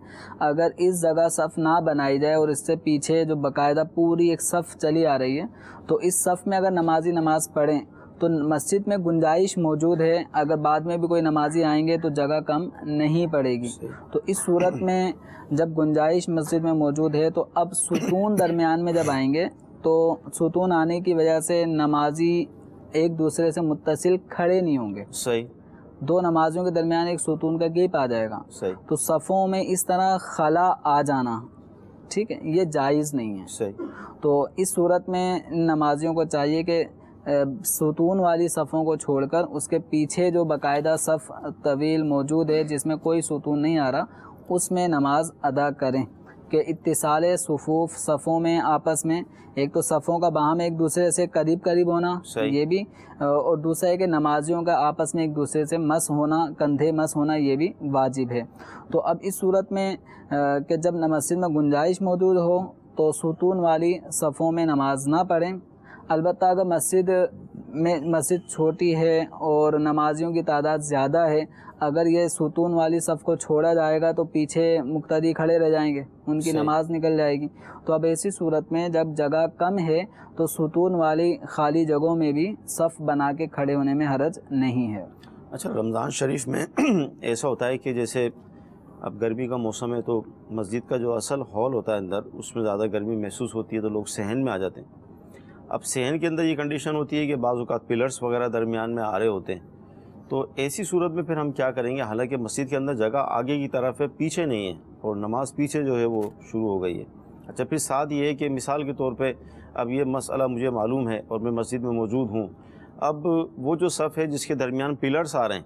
اگر اس جگہ صف نہ بنائی جائے اور اس سے پیچھے جو باقاعدہ پوری ایک صف چلی آ رہی ہے، تو اس صف میں اگر نمازی نماز پڑھیں تو مسجد میں گنجائش موجود ہے، اگر بعد میں بھی کوئی نمازی آئیں گے تو جگہ کم نہیں پڑے گی۔ تو اس صورت میں جب گنجائش مسجد میں موجود ہے تو اب ستون درمیان میں جب آئیں گے تو ستون آنے کی وجہ سے نمازی ایک دوسرے سے متصل کھڑے نہیں ہوں گے، صحیح، 2 نمازیوں کے درمیان ایک ستون کا گیپ آ جائے گا، صحیح، تو صفوں میں اس طرح خلا آ جانا، ٹھیک ہے، یہ جائز نہیں ہے۔ صحیح، تو اس صورت میں نمازیوں کو چاہیے کہ ستون والی صفوں کو چھوڑ کر اس کے پیچھے جو باقاعدہ صف طویل موجود ہے جس میں کوئی ستون نہیں آ رہا، اس میں نماز ادا کریں کہ اتصال صفوف، صفوں میں آپس میں ایک تو صفوں کا باہم ایک دوسرے سے قریب ہونا، یہ بھی، اور دوسرا ہے کہ نمازیوں کا آپس میں ایک دوسرے سے مس ہونا، کندھے مس ہونا، یہ بھی واجب ہے۔ تو اب اس صورت میں کہ جب مسجد میں گنجائش موجود ہو تو ستون والی صفوں میں نماز نہ پڑھیں۔ البتہ اگر مسجد چھوٹی ہے اور نمازیوں کی تعداد زیادہ ہے، اگر یہ ستون والی صف کو چھوڑا جائے گا تو پیچھے مقتدی کھڑے رہ جائیں گے، ان کی نماز نکل جائے گی۔ تو اب ایسی صورت میں جب جگہ کم ہے تو ستون والی خالی جگہوں میں بھی صف بنا کے کھڑے ہونے میں حرج نہیں ہے۔ اچھا، رمضان شریف میں ایسا ہوتا ہے کہ جیسے اب گرمی کا موسم ہے تو مسجد کا جو اصل ہال ہوتا ہے اندر، اس میں زیادہ گرمی محسوس ہوتی ہے تو لوگ صحن میں آ جاتے ہیں۔ اب صحن کے اندر یہ کنڈیشن ہوتی ہے کہ بعض اوقات پلرز وغیرہ درمیان میں آ رہے ہوتے ہیں، تو ایسی صورت میں پھر ہم کیا کریں گے؟ حالانکہ مسجد کے اندر جگہ آگے کی طرف ہے، پیچھے نہیں ہے، اور نماز پیچھے جو ہے وہ شروع ہو گئی ہے۔ اچھا، پھر ساتھ یہ ہے کہ مثال کے طور پہ اب یہ مسئلہ مجھے معلوم ہے اور میں مسجد میں موجود ہوں، اب وہ جو صف ہے جس کے درمیان پلرز آ رہے ہیں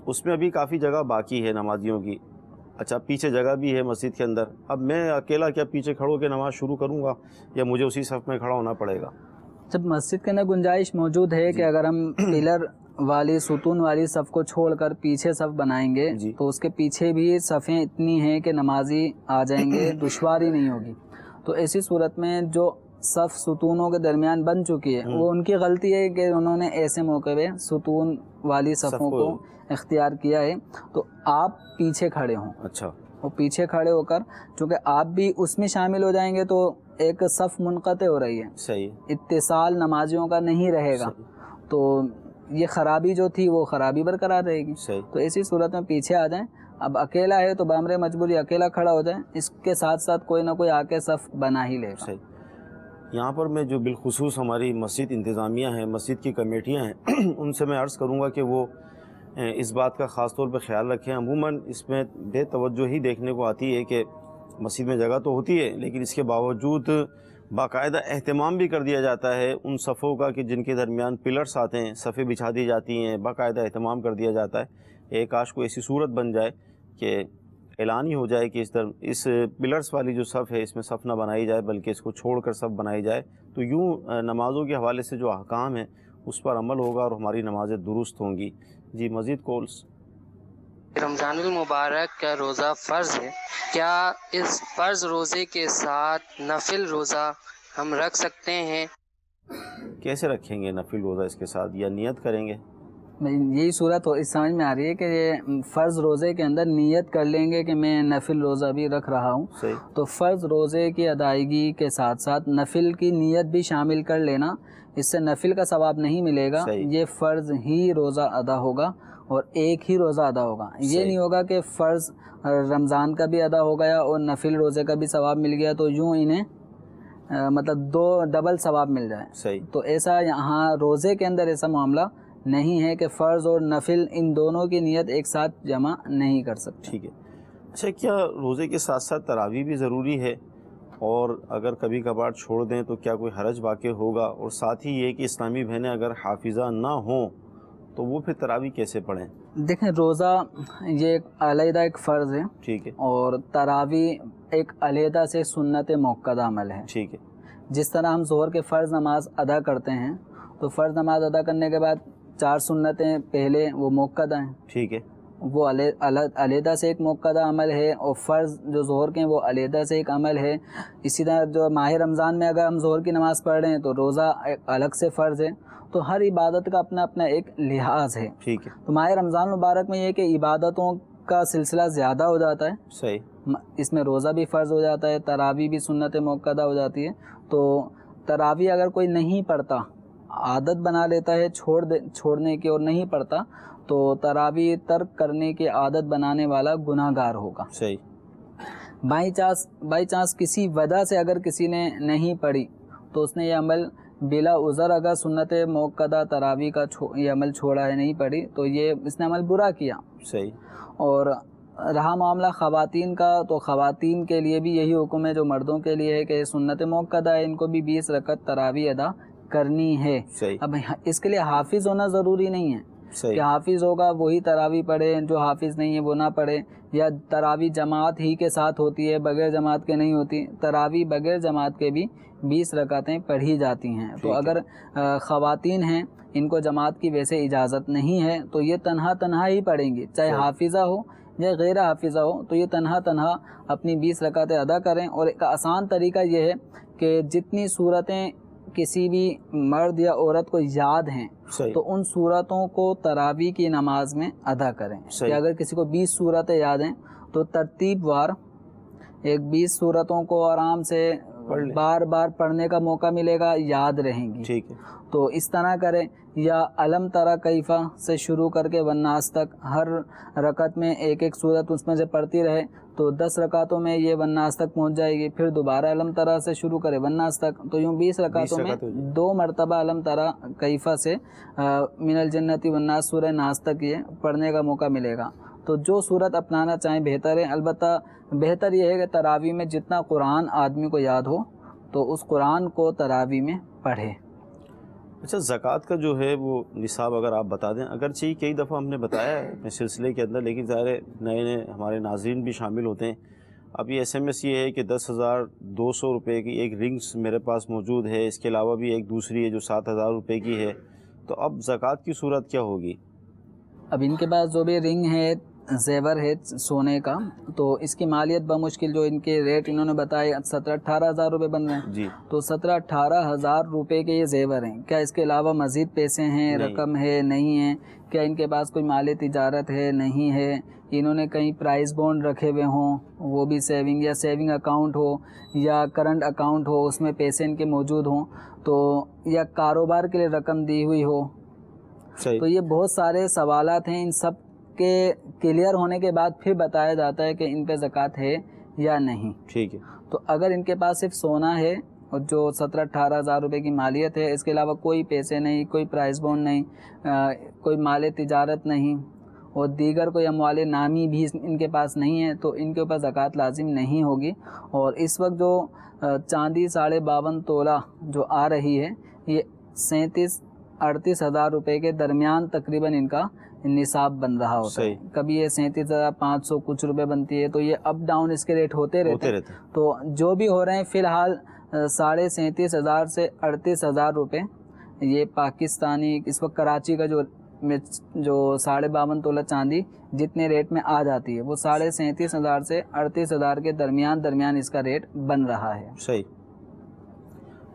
اس میں ابھی کافی جگہ باقی ہے نمازیوں کی، اچھا پیچھے جگہ بھی ہے مسجد کے اندر، اب میں اکیلا کیا پیچھے کھڑو کے نماز شروع کروں گا یا مجھے اسی صف میں کھڑا ہونا پڑے گا؟ جب مسجد کے اندر گنجائش موجود ہے کہ اگر ہم پلر والی ستون والی صف کو چھوڑ کر پیچھے صف بنائیں گے تو اس کے پیچھے بھی صفیں اتنی ہیں کہ نمازی آ جائیں گے، دشواری نہیں ہوگی۔ تو ایسی صورت میں جو صف ستونوں کے درمیان بن چکی ہے وہ ان کی غلطی ہے کہ انہوں نے ایسے موقع پہ ستون والی صفوں کو اختیار کیا ہے، تو آپ پیچھے کھڑے ہوں۔ اچھا، وہ پیچھے کھڑے ہو کر، چونکہ آپ بھی اس میں شامل ہو جائیں گے تو ایک صف منقطع ہو رہی ہے، صحیح، اتصال نمازیوں کا نہیں رہے گا، تو یہ خرابی جو تھی وہ خرابی برقرار رہے گی۔ تو ایسی صورت میں پیچھے آ جائیں۔ اب اکیلا ہے تو بامر مجبوری اکیلا کھڑا ہو جائیں، اس کے ساتھ ساتھ کوئی نہ کوئی آ کے صف بنا ہی لے گا۔ یہاں پر میں جو بالخصوص ہماری مسجد انتظامیہ ہیں، مسجد کی کمیٹیاں ہیں، ان سے میں عرض کروں گا کہ وہ اس بات کا خاص طور پہ خیال رکھیں۔ عموماً اس میں بے توجہی دیکھنے کو آتی ہے کہ مسجد میں جگہ تو ہوتی ہے لیکن اس کے باوجود باقاعدہ اہتمام بھی کر دیا جاتا ہے ان صفوں کا کہ جن کے درمیان پلرز آتے ہیں، صفیں بچھا دی جاتی ہیں، باقاعدہ اہتمام کر دیا جاتا ہے۔ ایک کاش کو ایسی صورت بن جائے کہ اعلان ہی ہو جائے کہ اس پلرز والی جو صف ہے اس میں صف نہ بنائی جائے بلکہ اس کو چھوڑ کر صف بنائی جائے، تو یوں نمازوں کے حوالے سے جو احکام ہیں اس پر عمل ہوگا اور ہماری نمازیں درست ہوں گی۔ جی، مزید کالز۔ رمضان المبارک کا روزہ فرض ہے، کیا اس فرض روزے کے ساتھ نفل روزہ ہم رکھ سکتے ہیں؟ کیسے رکھیں گے نفل روزہ اس کے ساتھ، یا نیت کریں گے؟ یہی صورت اس سمجھ میں آ رہی ہے کہ یہ فرض روزے کے اندر نیت کر لیں گے کہ میں نفل روزہ بھی رکھ رہا ہوں، تو فرض روزے کی ادائیگی کے ساتھ ساتھ نفل کی نیت بھی شامل کر لینا، اس سے نفل کا ثواب نہیں ملے گا، یہ فرض ہی روزہ ادا ہوگا اور ایک ہی روزہ ادا ہوگا۔ یہ نہیں ہوگا کہ فرض رمضان کا بھی ادا ہو گیا اور نفل روزے کا بھی ثواب مل گیا تو یوں انہیں مطلب دو ڈبل ثواب مل جائے، تو ایسا یہاں روزے کے اندر ایسا معاملہ نہیں ہے کہ فرض اور نفل ان دونوں کی نیت ایک ساتھ جمع نہیں کر سکتے۔ ٹھیک ہے۔ اچھا، کیا روزے کے ساتھ ساتھ تراویح بھی ضروری ہے؟ اور اگر کبھی کبھار چھوڑ دیں تو کیا کوئی حرج واقع ہوگا؟ اور ساتھ ہی یہ کہ اسلامی بہنیں اگر حافظہ نہ ہوں تو وہ پھر تراویح کیسے پڑھیں؟ دیکھیں روزہ یہ ایک علیحدہ ایک فرض ہے، ٹھیک ہے، اور تراویح ایک علیحدہ سے سنت موقدہ عمل ہے، ٹھیک ہے۔ جس طرح ہم ظہر کے فرض نماز ادا کرتے ہیں تو فرض نماز ادا کرنے کے بعد 4 سنتیں پہلے وہ موقدہ ہیں، ٹھیک ہے، وہ علیحدہ سے ایک موقدہ عمل ہے، اور فرض جو ظہر کے ہیں وہ علیحدہ سے ایک عمل ہے۔ اسی طرح جو ماہ رمضان میں اگر ہم ظہر کی نماز پڑھ رہے ہیں تو روزہ ایک الگ سے فرض ہے، تو ہر عبادت کا اپنا اپنا ایک لحاظ ہے۔ ٹھیک ہے۔ تو ماہ رمضان مبارک میں یہ کہ عبادتوں کا سلسلہ زیادہ ہو جاتا ہے، صحیح، اس میں روزہ بھی فرض ہو جاتا ہے، تراویح بھی سنت موقدہ ہو جاتی ہے۔ تو تراویح اگر کوئی نہیں پڑھتا، عادت بنا لیتا ہے چھوڑنے کی اور نہیں پڑھتا، تو تراویح ترک کرنے کی عادت بنانے والا گناہ گار ہوگا۔ صحیح۔ بائی چانس کسی وجہ سے اگر کسی نے نہیں پڑھی تو اس نے یہ عمل بلا عذر اگر سنت موقدہ تراویح کا یہ عمل چھوڑا ہے، نہیں پڑھی، تو یہ اس نے عمل برا کیا۔ صحیح۔ اور رہا معاملہ خواتین کا، تو خواتین کے لیے بھی یہی حکم ہے جو مردوں کے لیے ہے کہ سنت موقدہ ہے، ان کو بھی 20 رکعت تراویح ادا کرنی ہے۔ صحیح۔ اب اس کے لیے حافظ ہونا ضروری نہیں ہے صحیح۔ کہ حافظ ہوگا وہی تراویح پڑھے، جو حافظ نہیں ہے وہ نہ پڑھے، یا تراویح جماعت ہی کے ساتھ ہوتی ہے، بغیر جماعت کے نہیں ہوتی۔ تراویح بغیر جماعت کے بھی 20 رکعتیں پڑھی جاتی ہیں۔ تو اگر خواتین ہیں، ان کو جماعت کی ویسے اجازت نہیں ہے تو یہ تنہا ہی پڑھیں گی، چاہے حافظہ ہو یا غیر حافظہ ہو، تو یہ تنہا اپنی 20 رکعتیں ادا کریں۔ اور ایک آسان طریقہ یہ ہے کہ جتنی صورتیں کسی بھی مرد یا عورت کو یاد ہیں تو ان صورتوں کو تراویح کی نماز میں ادا کریں۔ کہ اگر کسی کو 20 صورتیں یاد ہیں تو ترتیب وار ایک 20 صورتوں کو آرام سے بار بار پڑھنے کا موقع ملے گا، یاد رہیں گی۔ ٹھیک ہے۔ تو اس طرح کریں، یا علم تری کیفا سے شروع کر کے والناس تک ہر رکعت میں ایک ایک صورت اس میں سے پڑھتی رہے تو 10 رکعتوں میں یہ والناس تک پہنچ جائے گی۔ پھر دوبارہ علم تری سے شروع کرے والناس تک، تو یوں 20 رکعتوں میں 2 مرتبہ علم تری کیفا سے من الجنت والناس سورہ ناس تک یہ پڑھنے کا موقع ملے گا۔ تو جو صورت اپنانا چاہیں بہتر ہے، البتہ بہتر یہ ہے کہ تراویح میں جتنا قرآن آدمی کو یاد ہو تو اس قرآن کو تراویح میں پڑھے۔ اچھا، زکوٰۃ کا جو ہے وہ نصاب اگر آپ بتا دیں، اگرچہ کئی دفعہ ہم نے بتایا ہے اپنے سلسلے کے اندر، لیکن ظاہر نئے ہمارے ناظرین بھی شامل ہوتے ہیں۔ اب یہ SMS یہ ہے کہ 10,200 روپے کی ایک رنگس میرے پاس موجود ہے، اس کے علاوہ بھی ایک دوسری ہے جو 7,000 روپے کی ہے، تو اب زکوٰۃ کی صورت کیا ہوگی؟ اب ان کے پاس جو بھی رنگ ہے، زیور ہے سونے کا، تو اس کی مالیت بمشکل جو ان کے ریٹ انہوں نے بتائے 17-18 ہزار روپے بن رہے ہیں جی، تو 17-18 ہزار روپے کے یہ زیور ہیں۔ کیا اس کے علاوہ مزید پیسے ہیں، رقم ہے، نہیں ہے؟ کیا ان کے پاس کوئی مال تجارت ہے، نہیں ہے؟ انہوں نے کہیں پرائز بونڈ رکھے ہوئے ہوں، وہ بھی سیونگ اکاؤنٹ ہو یا کرنٹ اکاؤنٹ ہو، اس میں پیسے ان کے موجود ہوں، تو یا کاروبار کے لیے رقم دی ہوئی ہو۔ تو یہ بہت سارے سوالات ہیں، ان سب کے کلیئر ہونے کے بعد پھر بتایا جاتا ہے کہ ان پہ زکوٰۃ ہے یا نہیں۔ ٹھیک ہے۔ تو اگر ان کے پاس صرف سونا ہے اور جو 17-18 ہزار روپے کی مالیت ہے، اس کے علاوہ کوئی پیسے نہیں، کوئی پرائز بونڈ نہیں، کوئی مال تجارت نہیں، اور دیگر کوئی اموال نامی بھی ان کے پاس نہیں ہے، تو ان کے اوپر زکوٰۃ لازم نہیں ہوگی۔ اور اس وقت جو چاندی 52.5 تولہ جو آ رہی ہے، یہ 37-38 ہزار روپے کے درمیان تقریباً ان کا نصاب بن رہا ہوتا ہے۔ کبھی یہ 37,500 کچھ روپے بنتی ہے، تو یہ اپ ڈاؤن اس کے ریٹ ہوتے رہتے ہیں۔ تو جو بھی ہو رہے ہیں فی الحال 37,500 سے 38,000 روپے یہ پاکستانی اس وقت کراچی کا جو 52.5 تولہ چاندی جتنے ریٹ میں آ جاتی ہے، وہ 37,500 سے 38,000 کے درمیان اس کا ریٹ بن رہا ہے۔ صحیح۔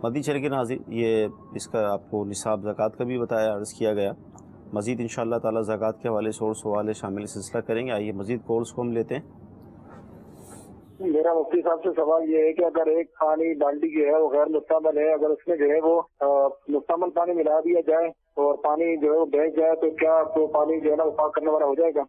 مدنی چینل کے ناظرین، یہ اس کا آپ کو نصاب زکوٰۃ کا بھی بتایا، عرض کیا گیا۔ مزید انشاءاللہ تعالی زکوٰۃ کے حوالے سے اور سوال شامل سلسلہ کریں گے۔ آئیے مزید کالس کو ہم لیتے ہیں۔ میرا مفتی صاحب سے سوال یہ ہے کہ اگر ایک پانی بالٹی جو ہے وہ غیر مستعمل ہے، اگر اس میں جو ہے وہ مستعمل پانی ملا دیا جائے اور پانی جو ہے وہ بہہ جائے تو کیا وہ پانی جو ہے نا وہ پاک کرنے والا ہو جائے گا؟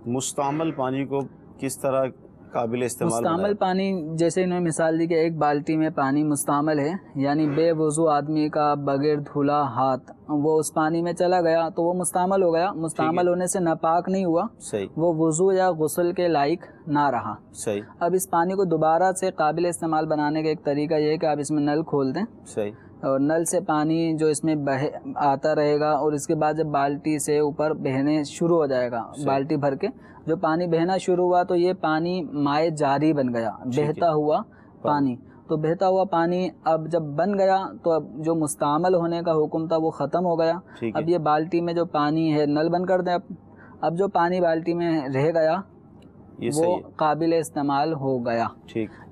مستعمل پانی کو کس طرح قابل استعمال مستعمل پانی جیسے انہوں نے مثال دی کہ ایک بالٹی میں پانی مستعمل ہے، یعنی بے وضو آدمی کا بغیر دھلا ہاتھ وہ اس پانی میں چلا گیا تو وہ مستعمل ہو گیا، مستعمل ہونے سے ناپاک نہیں ہوا، وہ وضو یا غسل کے لائق نہ رہا۔ صحیح۔ اب اس پانی کو دوبارہ سے قابل استعمال بنانے کا ایک طریقہ یہ ہے کہ آپ اس میں نل کھول دیں، صحیح، اور نل سے پانی جو اس میں آتا رہے گا، اور اس کے بعد جب بالٹی سے اوپر بہنے شروع ہو جائے گا، بالٹی بھر کے جو پانی بہنا شروع ہوا تو یہ پانی مائع جاری بن گیا، بہتا ہوا پانی۔ تو بہتا ہوا پانی اب جب بن گیا تو اب جو مستعمل ہونے کا حکم تھا وہ ختم ہو گیا۔ اب یہ بالٹی میں جو پانی ہے، نل بند کر دیں اب جو پانی بالٹی میں رہ گیا وہ قابل استعمال ہو گیا۔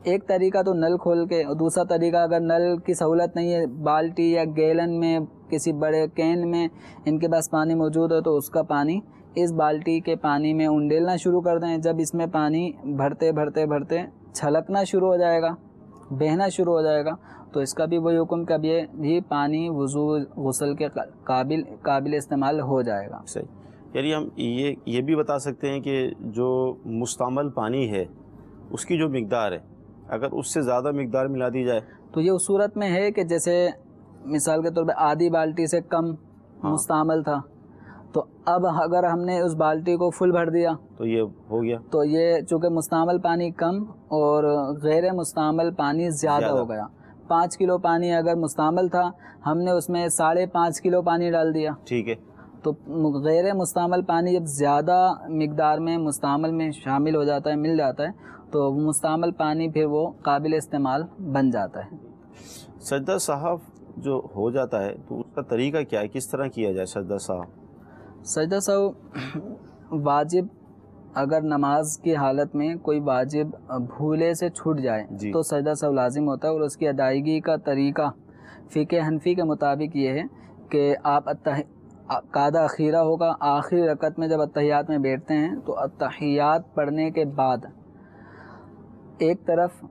ایک طریقہ تو نل کھول کے، اور دوسرا طریقہ اگر نل کی سہولت نہیں ہے، بالٹی یا گیلن میں کسی بڑے کین میں ان کے پاس پانی موجود ہے تو اس کا پانی اس بالٹی کے پانی میں انڈیلنا شروع کر دیں۔ جب اس میں پانی بھرتے بھرتے بھرتے چھلکنا شروع ہو جائے گا، بہنا شروع ہو جائے گا تو اس کا بھی وہی حکم کہ اب یہ بھی پانی وضو غسل کے قابل استعمال ہو جائے گا۔ صحیح۔ یعنی ہم یہ بھی بتا سکتے ہیں کہ جو مستعمل پانی ہے اس کی جو مقدار ہے اگر اس سے زیادہ مقدار ملا دی جائے تو یہ اس صورت میں ہے کہ جیسے مثال کے طور پہ آدھی بالٹی سے کم مستعمل تھا تو اب اگر ہم نے اس بالٹی کو فل بھر دیا تو یہ ہو گیا، تو یہ چونکہ مستعمل پانی کم اور غیر مستعمل پانی زیادہ ہو گیا۔ 5 کلو پانی اگر مستعمل تھا ہم نے اس میں 5.5 کلو پانی ڈال دیا، ٹھیک ہے، تو غیر مستعمل پانی جب زیادہ مقدار میں مستعمل میں شامل ہو جاتا ہے، مل جاتا ہے تو مستعمل پانی پھر وہ قابل استعمال بن جاتا ہے۔ سجدہ صاحب جو ہو جاتا ہے تو اس کا طریقہ کیا ہے، کس طرح کیا جائے سجدہ صاحب؟ سجدہ صاحب واجب اگر نماز کی حالت میں کوئی واجب بھولے سے چھوٹ جائے تو سجدہ صاحب لازم ہوتا ہے، اور اس کی ادائیگی کا طریقہ فقہ حنفی کے مطابق یہ ہے کہ آپ قاعدہ اخیرہ ہوگا، آخری رکعت میں جب اتحیات میں بیٹھتے ہیں تو اتحیات پڑھنے کے بعد ایک طرف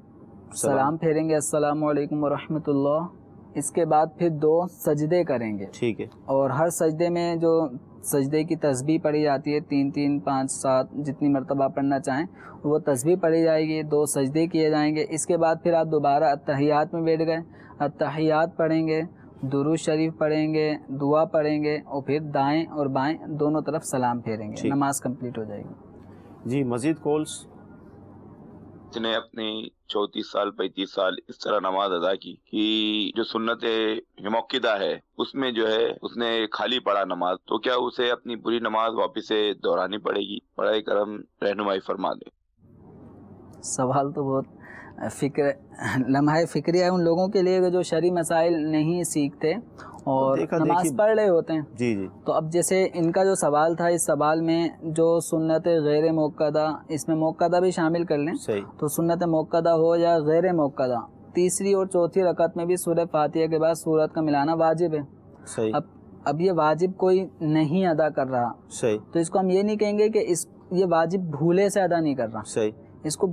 سلام پھیریں گے السلام علیکم ورحمۃ اللہ، اس کے بعد پھر 2 سجدے کریں گے، ٹھیک ہے، اور ہر سجدے میں جو سجدے کی تسبیح پڑھی جاتی ہے 3 3 5 7 جتنی مرتبہ پڑھنا چاہیں وہ تسبیح پڑھی جائے گی، 2 سجدے کیے جائیں گے، اس کے بعد پھر آپ دوبارہ اتحیات میں بیٹھ گئے، اتحیات پڑھیں گے، درود شریف پڑھیں گے، دعا پڑھیں گے، اور پھر دائیں اور بائیں دونوں طرف سلام پھیریں گے، نماز کمپلیٹ ہو جائے گی۔ جی مزید کالز؟ جس نے اپنی 34 سال 35 سال اس طرح نماز ادا کی کہ جو سنت موقدہ ہے اس میں جو ہے اس نے خالی پڑھا نماز، تو کیا اسے اپنی پوری نماز واپس سے دہرانی پڑے گی؟ برائے کرم رہنمائی فرما دیں۔ سوال تو بہت لمحہ فکری ہے ان لوگوں کے لیے جو شرعی مسائل نہیں سیکھتے اور نماز پڑھ رہے ہوتے ہیں۔ جی جی، تو اب جیسے ان کا جو سوال تھا، اس سوال میں جو سنت غیر موقدہ، اس میں موقدہ بھی شامل کر لیں، تو سنت موقدہ ہو یا غیر موقدہ، تیسری اور چوتھی رکعت میں بھی سورہ فاتحہ کے بعد سورت کا ملانا واجب ہے۔ صحیح۔ اب یہ واجب کوئی نہیں ادا کر رہا، صحیح، تو اس کو ہم یہ نہیں کہیں گے کہ یہ واجب بھولے سے ادا نہیں کر رہا، صحیح، اس کو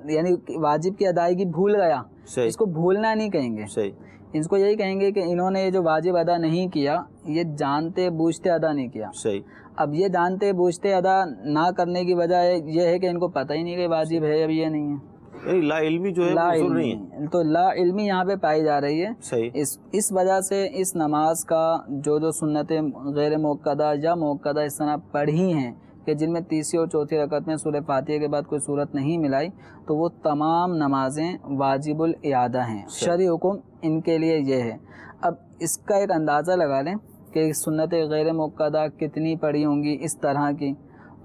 یعنی واجب کی ادائیگی بھول گیا، اس کو بھولنا نہیں کہیں گے، صحیح، اس کو یہی کہیں گے کہ انہوں نے یہ جو واجب ادا نہیں کیا یہ جانتے بوجھتے ادا نہیں کیا۔ صحیح۔ اب یہ جانتے بوجھتے ادا نہ کرنے کی وجہ یہ ہے کہ ان کو پتہ ہی نہیں کہ واجب ہے اب یہ نہیں ہے، لا علمی جو ہے لا علمی، تو لا علمی یہاں پہ پائی جا رہی ہے۔ صحیح۔ اس وجہ سے اس نماز کا جو سنتیں غیر موقدہ یا موقدہ اس طرح پڑھی ہیں کہ جن میں تیسری اور چوتھی رکعت میں سورہ فاتحہ کے بعد کوئی صورت نہیں ملائی، تو وہ تمام نمازیں واجب الاعادہ ہیں، شرعی حکم ان کے لیے یہ ہے۔ اب اس کا ایک اندازہ لگا لیں کہ سنت غیر موقدہ کتنی پڑھی ہوں گی اس طرح کی،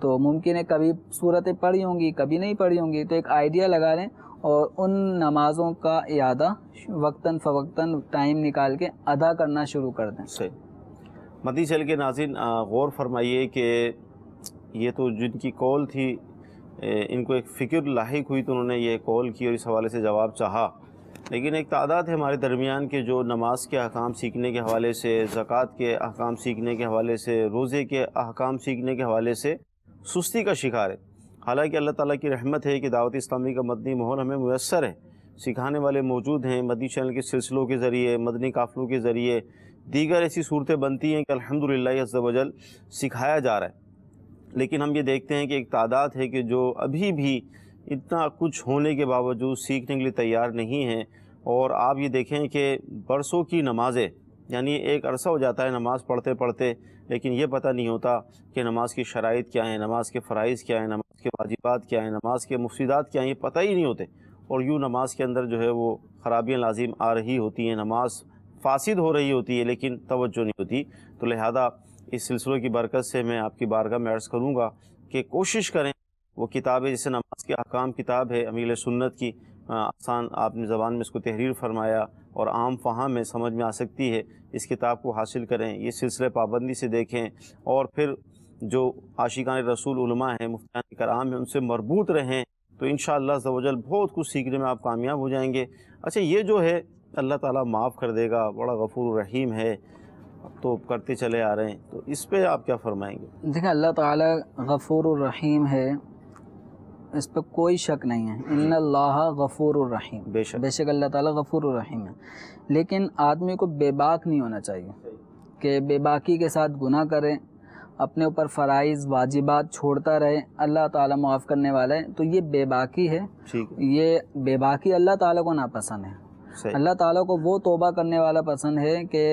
تو ممکن ہے کبھی صورتیں پڑھی ہوں گی کبھی نہیں پڑھی ہوں گی، تو ایک آئیڈیا لگا لیں اور ان نمازوں کا اعادہ وقتاً فوقتاً ٹائم نکال کے ادا کرنا شروع کر دیں۔ صحیح۔ مدنی چل کے ناظرین غور فرمائیے کہ یہ تو جن کی کال تھی ان کو ایک فکر لاحق ہوئی تو انہوں نے یہ کال کی اور اس حوالے سے جواب چاہا، لیکن ایک تعداد ہے ہمارے درمیان کے جو نماز کے احکام سیکھنے کے حوالے سے، زکوٰۃ کے احکام سیکھنے کے حوالے سے، روزے کے احکام سیکھنے کے حوالے سے سستی کا شکار ہے۔ حالانکہ اللہ تعالیٰ کی رحمت ہے کہ دعوت اسلامی کا مدنی ماحول ہمیں میسر ہے، سکھانے والے موجود ہیں، مدنی چینل کے سلسلوں کے ذریعے، مدنی قافلوں کے ذریعے، دیگر ایسی صورتیں بنتی ہیں کہ الحمدللہ عز و جل سکھایا جا رہا ہے، لیکن ہم یہ دیکھتے ہیں کہ ایک تعداد ہے کہ جو ابھی بھی اتنا کچھ ہونے کے باوجود سیکھنے کے لیے تیار نہیں ہیں. اور آپ یہ دیکھیں کہ برسوں کی نمازیں، یعنی ایک عرصہ ہو جاتا ہے نماز پڑھتے پڑھتے، لیکن یہ پتہ نہیں ہوتا کہ نماز کی شرائط کیا ہیں، نماز کے فرائض کیا ہیں، نماز کے واجبات کیا ہیں، نماز کے مفسدات کیا ہیں، یہ پتہ ہی نہیں ہوتے. اور یوں نماز کے اندر جو ہے وہ خرابیاں لازم آ رہی ہوتی ہیں، نماز فاسد ہو رہی ہوتی ہے لیکن توجہ نہیں ہوتی. تو لہذا اس سلسلوں کی برکت سے میں آپ کی بارگاہ میں عرض کروں گا کہ کوشش کریں وہ کتابیں، جیسے نماز کے احکام کتاب ہے امیل سنت کی، آسان آپ نے زبان میں اس کو تحریر فرمایا اور عام فہم میں سمجھ میں آ سکتی ہے، اس کتاب کو حاصل کریں، یہ سلسلے پابندی سے دیکھیں، اور پھر جو عاشقان رسول علماء ہیں، مفتیان کرام ہیں، ان سے مربوط رہیں، تو انشاءاللہ عز و جل بہت کچھ سیکھنے میں آپ کامیاب ہو جائیں گے. اچھا، یہ جو ہے اللہ تعالیٰ معاف کر دے گا، بڑا غفور الرحیم ہے، تو کرتے چلے آ رہے ہیں، تو اس پہ آپ کیا فرمائیں گے؟ دیکھیں، اللہ تعالیٰ غفور الرحیم ہے، اس پہ کوئی شک نہیں ہے. ان اللہ غفور الرحیم، بے شک اللہ تعالیٰ غفور الرحیم ہے. لیکن آدمی کو بے باک نہیں ہونا چاہیے کہ بے باکی کے ساتھ گناہ کرے، اپنے اوپر فرائض واجبات چھوڑتا رہے. اللہ تعالیٰ معاف کرنے والا ہے، تو یہ بے باکی ہے. یہ بے باکی اللہ تعالیٰ کو ناپسند ہے. اللہ تعالیٰ کو وہ توبہ کرنے والا پسند ہے کہ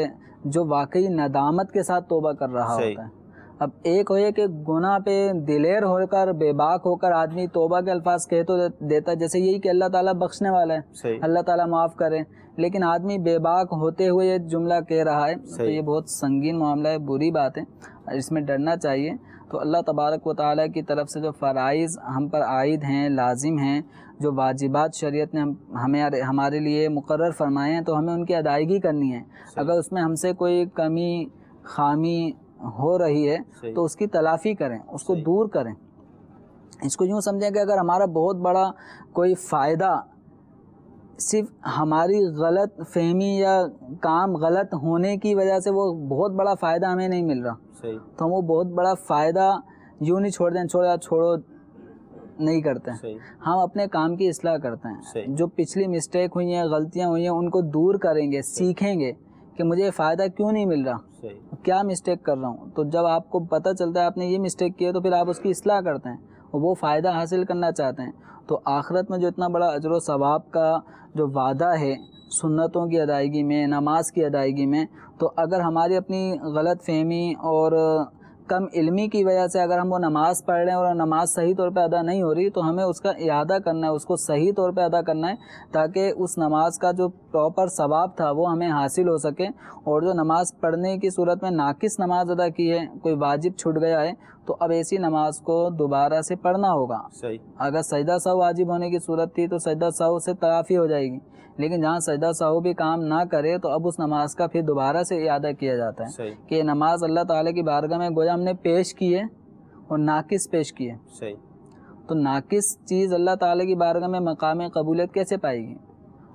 جو واقعی ندامت کے ساتھ توبہ کر رہا ہوتا ہے. اب ایک ہوئے کہ گناہ پہ دلیر ہو کر بے باک ہو کر آدمی توبہ کے الفاظ کہہ تو دیتا، جیسے یہی کہ اللہ تعالیٰ بخشنے والا ہے، اللہ تعالیٰ معاف کرے، لیکن آدمی بے باک ہوتے ہوئے یہ جملہ کہہ رہا ہے، تو یہ بہت سنگین معاملہ ہے، بری بات ہے، اس میں ڈرنا چاہیے. تو اللہ تبارک و تعالیٰ کی طرف سے جو فرائض ہم پر عائد ہیں، لازم ہیں، جو واجبات شریعت نے ہمارے لیے مقرر فرمائے ہیں، تو ہمیں ان کی ادائیگی کرنی ہے. اگر اس میں ہم سے کوئی کمی خامی ہو رہی ہے تو اس کی تلافی کریں، اس کو دور کریں. اس کو یوں سمجھیں کہ اگر ہمارا بہت بڑا کوئی فائدہ صرف ہماری غلط فہمی یا کام غلط ہونے کی وجہ سے وہ بہت بڑا فائدہ ہمیں نہیں مل رہا، تو ہم وہ بہت بڑا فائدہ یوں نہیں چھوڑ دیں، چھوڑو نہیں کرتے ہیں. ہم اپنے کام کی اصلاح کرتے ہیں. جو پچھلی مسٹیک ہوئی ہیں، غلطیاں ہوئی ہیں، ان کو دور کریں گے، سیکھیں گے کہ مجھے فائدہ کیوں نہیں مل رہا، کیا مسٹیک کر رہا ہوں. تو جب آپ کو پتہ چلتا ہے آپ نے یہ مسٹیک کی ہے، تو پھر آپ اس کی اصلاح کرتے ہیں اور وہ فائدہ حاصل کرنا چاہتے ہیں. تو آخرت میں جو اتنا بڑا اجر و ثواب کا جو وعدہ ہے سنتوں کی ادائیگی میں، نماز کی ادائیگی میں، تو اگر ہماری اپنی غلط فہمی اور کم علمی کی وجہ سے اگر ہم وہ نماز پڑھ رہے ہیں اور نماز صحیح طور پہ ادا نہیں ہو رہی، تو ہمیں اس کا اعادہ کرنا ہے، اس کو صحیح طور پہ ادا کرنا ہے، تاکہ اس نماز کا جو پراپر ثواب تھا وہ ہمیں حاصل ہو سکے. اور جو نماز پڑھنے کی صورت میں ناقص نماز ادا کی ہے، کوئی واجب چھوٹ گیا ہے، تو اب ایسی نماز کو دوبارہ سے پڑھنا ہوگا. اگر سجدہ سہو واجب ہونے کی صورت تھی تو سجدہ سہو سے تلافی ہو جائے گی، لیکن جہاں سجدہ سہو بھی کام نہ کرے تو اب اس نماز کا پھر دوبارہ سے اعادہ کیا جاتا ہے کہ یہ نماز اللہ تعالیٰ کی بارگاہ میں گویا ہم نے پیش کی ہے اور ناقص پیش کی ہے. تو ناقص چیز اللہ تعالیٰ کی بارگاہ میں مقام قبولیت کیسے پائے گی؟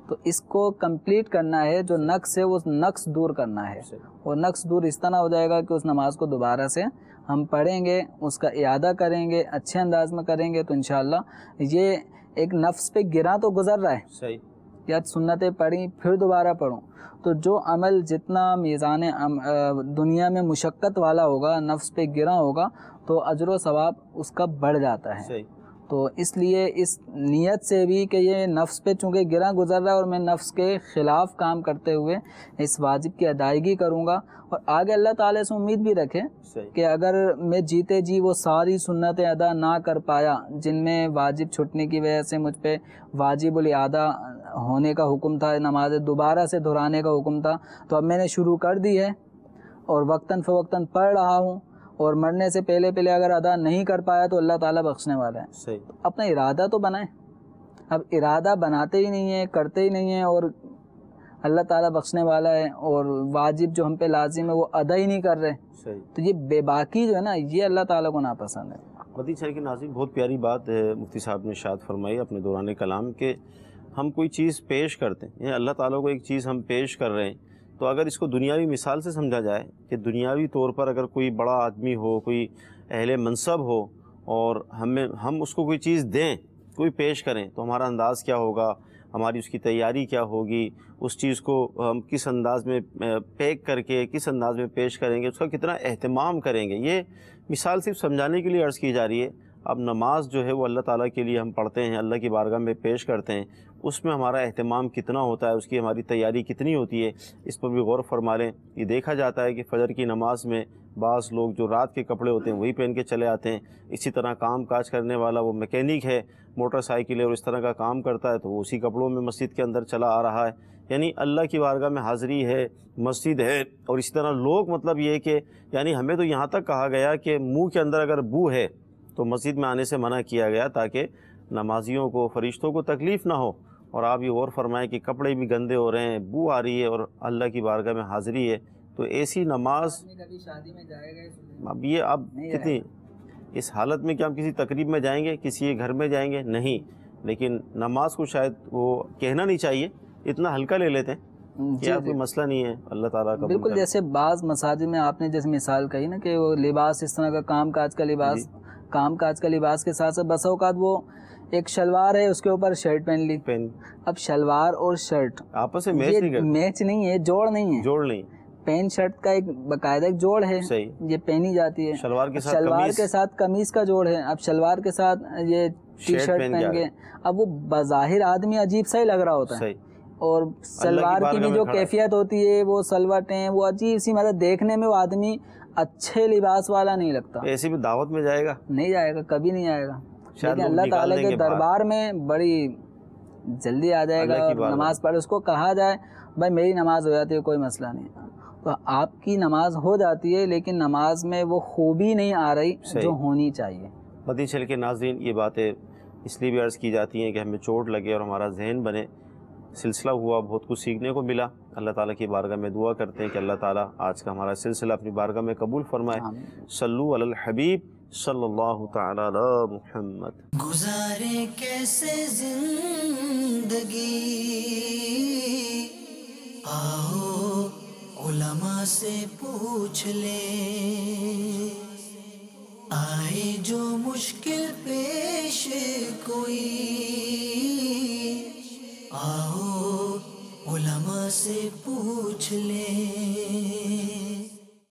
تو اس کو کمپلیٹ کرنا ہے، جو نقص ہے وہ نقص دور کرنا ہے. اور نقص دور اس طرح ہو جائے گا کہ اس نماز کو دوبارہ سے ہم پڑھیں گے، اس کا اعادہ کریں گے، اچھے انداز میں کریں گے، تو انشاءاللہ یہ ایک نفس پہ گرا تو گزر رہا ہے، یا سنتیں پڑھیں پھر دوبارہ پڑھوں، تو جو عمل جتنا میزان دنیا میں مشقت والا ہوگا، نفس پہ گرا ہوگا، تو اجر و ثواب اس کا بڑھ جاتا ہے. تو اس لیے اس نیت سے بھی کہ یہ نفس پہ چونکہ گرا گزر رہا ہے اور میں نفس کے خلاف کام کرتے ہوئے اس واجب کی ادائیگی کروں گا، اور آگے اللہ تعالیٰ سے امید بھی رکھے کہ اگر میں جیتے جی وہ ساری سنتیں ادا نہ کر پایا جن میں واجب چھٹنے کی وجہ سے مجھ پہ واجب الاعادہ ہونے کا حکم تھا، نماز دوبارہ سے دہرانے کا حکم تھا، تو اب میں نے شروع کر دی ہے اور وقتاً فوقتاً پڑھ رہا ہوں، اور مرنے سے پہلے اگر ادا نہیں کر پایا تو اللہ تعالیٰ بخشنے والا ہے. اپنا ارادہ تو بنائیں. اب ارادہ بناتے ہی نہیں ہیں، کرتے ہی نہیں ہیں، اور اللہ تعالیٰ بخشنے والا ہے، اور واجب جو ہم پہ لازم ہے وہ ادا ہی نہیں کر رہے، تو یہ بے باکی جو ہے نا، یہ اللہ تعالیٰ کو ناپسند ہے. مدنی چینل کے ناظرین، بہت پیاری بات ہے مفتی صاحب نے ارشاد فرمائی اپنے دوران کلام کہ ہم کوئی چیز پیش کرتے ہیں، یعنی اللہ تعالیٰ کو ایک چیز ہم پیش کر رہے ہیں، تو اگر اس کو دنیاوی مثال سے سمجھا جائے کہ دنیاوی طور پر اگر کوئی بڑا آدمی ہو، کوئی اہل منصب ہو، اور ہم اس کو کوئی چیز دیں، کوئی پیش کریں، تو ہمارا انداز کیا ہوگا، ہماری اس کی تیاری کیا ہوگی، اس چیز کو ہم کس انداز میں پیک کر کے کس انداز میں پیش کریں گے، اس کا کتنا اہتمام کریں گے. یہ مثال صرف سمجھانے کے لیے عرض کی جا رہی ہے. اب نماز جو ہے وہ اللہ تعالیٰ کے لیے ہم پڑھتے ہیں، اللہ کی بارگاہ میں پیش کرتے ہیں، اس میں ہمارا اہتمام کتنا ہوتا ہے، اس کی ہماری تیاری کتنی ہوتی ہے، اس پر بھی غور فرما لیں۔ یہ دیکھا جاتا ہے کہ فجر کی نماز میں بعض لوگ جو رات کے کپڑے ہوتے ہیں وہی پہن کے چلے آتے ہیں، اسی طرح کام کاج کرنے والا وہ میکینک ہے، موٹر سائیکل ہے اور اس طرح کا کام کرتا ہے تو وہ اسی کپڑوں میں مسجد کے اندر چلا آ رہا ہے۔ یعنی اللہ کی بارگاہ میں حاضری ہے، مسجد ہے، اور اسی طرح لوگ مطلب یہ کہ یعنی ہمیں تو یہاں تک کہا گیا کہ منہ کے اندر اگر بو ہے تو مسجد میں آنے سے منع کیا گیا تاکہ نمازیوں کو، فرشتوں کو تکلیف نہ ہو۔ اور آپ یہ غور فرمائیں کہ کپڑے بھی گندے ہو رہے ہیں، بو آ رہی ہے اور اللہ کی بارگاہ میں حاضری ہے، تو ایسی نماز اب یہ اب کتنی اس حالت میں کہ ہم کسی تقریب میں جائیں گے، کسی گھر میں جائیں گے نہیں، لیکن نماز کو شاید وہ کہنا نہیں چاہیے، اتنا ہلکا لے لیتے ہیں کہ کوئی مسئلہ نہیں ہے، اللہ تعالیٰ کا بالکل۔ جیسے بعض مساجد میں آپ نے جیسے مثال کہی نا کہ وہ لباس اس طرح کا کام کاج کا لباس، کام کاج کا لباس کے ساتھ ساتھ بسا اوقات وہ ایک شلوار ہے اس کے اوپر شرٹ پہن لی، اب شلوار اور شرٹ آپس میں میچ نہیں ہے، جوڑ نہیں ہے، جوڑ نہیں، پینٹ شرٹ کا ایک باقاعدہ ایک جوڑ ہے، یہ پہنی جاتی ہے، شلوار کے ساتھ قمیص کا جوڑ ہے، اب شلوار کے ساتھ یہ ٹی شرٹ پہن کے اب وہ بظاہر آدمی عجیب سا ہی لگ رہا ہوتا ہے، اور سلوار کی بھی جو کیفیت ہوتی ہے وہ سلوٹیں وہ عجیب سی، مطلب دیکھنے میں وہ آدمی اچھے لباس والا نہیں لگتا۔ ایسی بھی دعوت میں جائے گا؟ نہیں جائے گا، کبھی نہیں آئے گا، لیکن اللہ تعالیٰ کے دربار میں بڑی جلدی آ جائے گا۔ نماز پڑھ اس کو کہا جائے بھائی میری نماز ہو جاتی ہے کوئی مسئلہ نہیں، تو آپ کی نماز ہو جاتی ہے لیکن نماز میں وہ خوبی نہیں آ رہی جو ہونی چاہیے۔ مدنی چینل کے ناظرین، یہ باتیں اس لیے بھی عرض کی جاتی ہیں کہ ہمیں چوٹ لگے اور ہمارا ذہن بنے، سلسلہ ہوا، بہت کچھ سیکھنے کو ملا۔ اللہ تعالیٰ کی بارگاہ میں دعا کرتے ہیں کہ اللہ تعالیٰ آج کا ہمارا سلسلہ اپنی بارگاہ میں قبول فرمائے۔ صلو علی الحبیب صلی اللہ تعالی علی محمد۔ گزارے کیسے زندگی، آؤ علماء سے پوچھ لیں، آئے جو مشکل پیش کوئی، آؤ علماء سے پوچھ لیں۔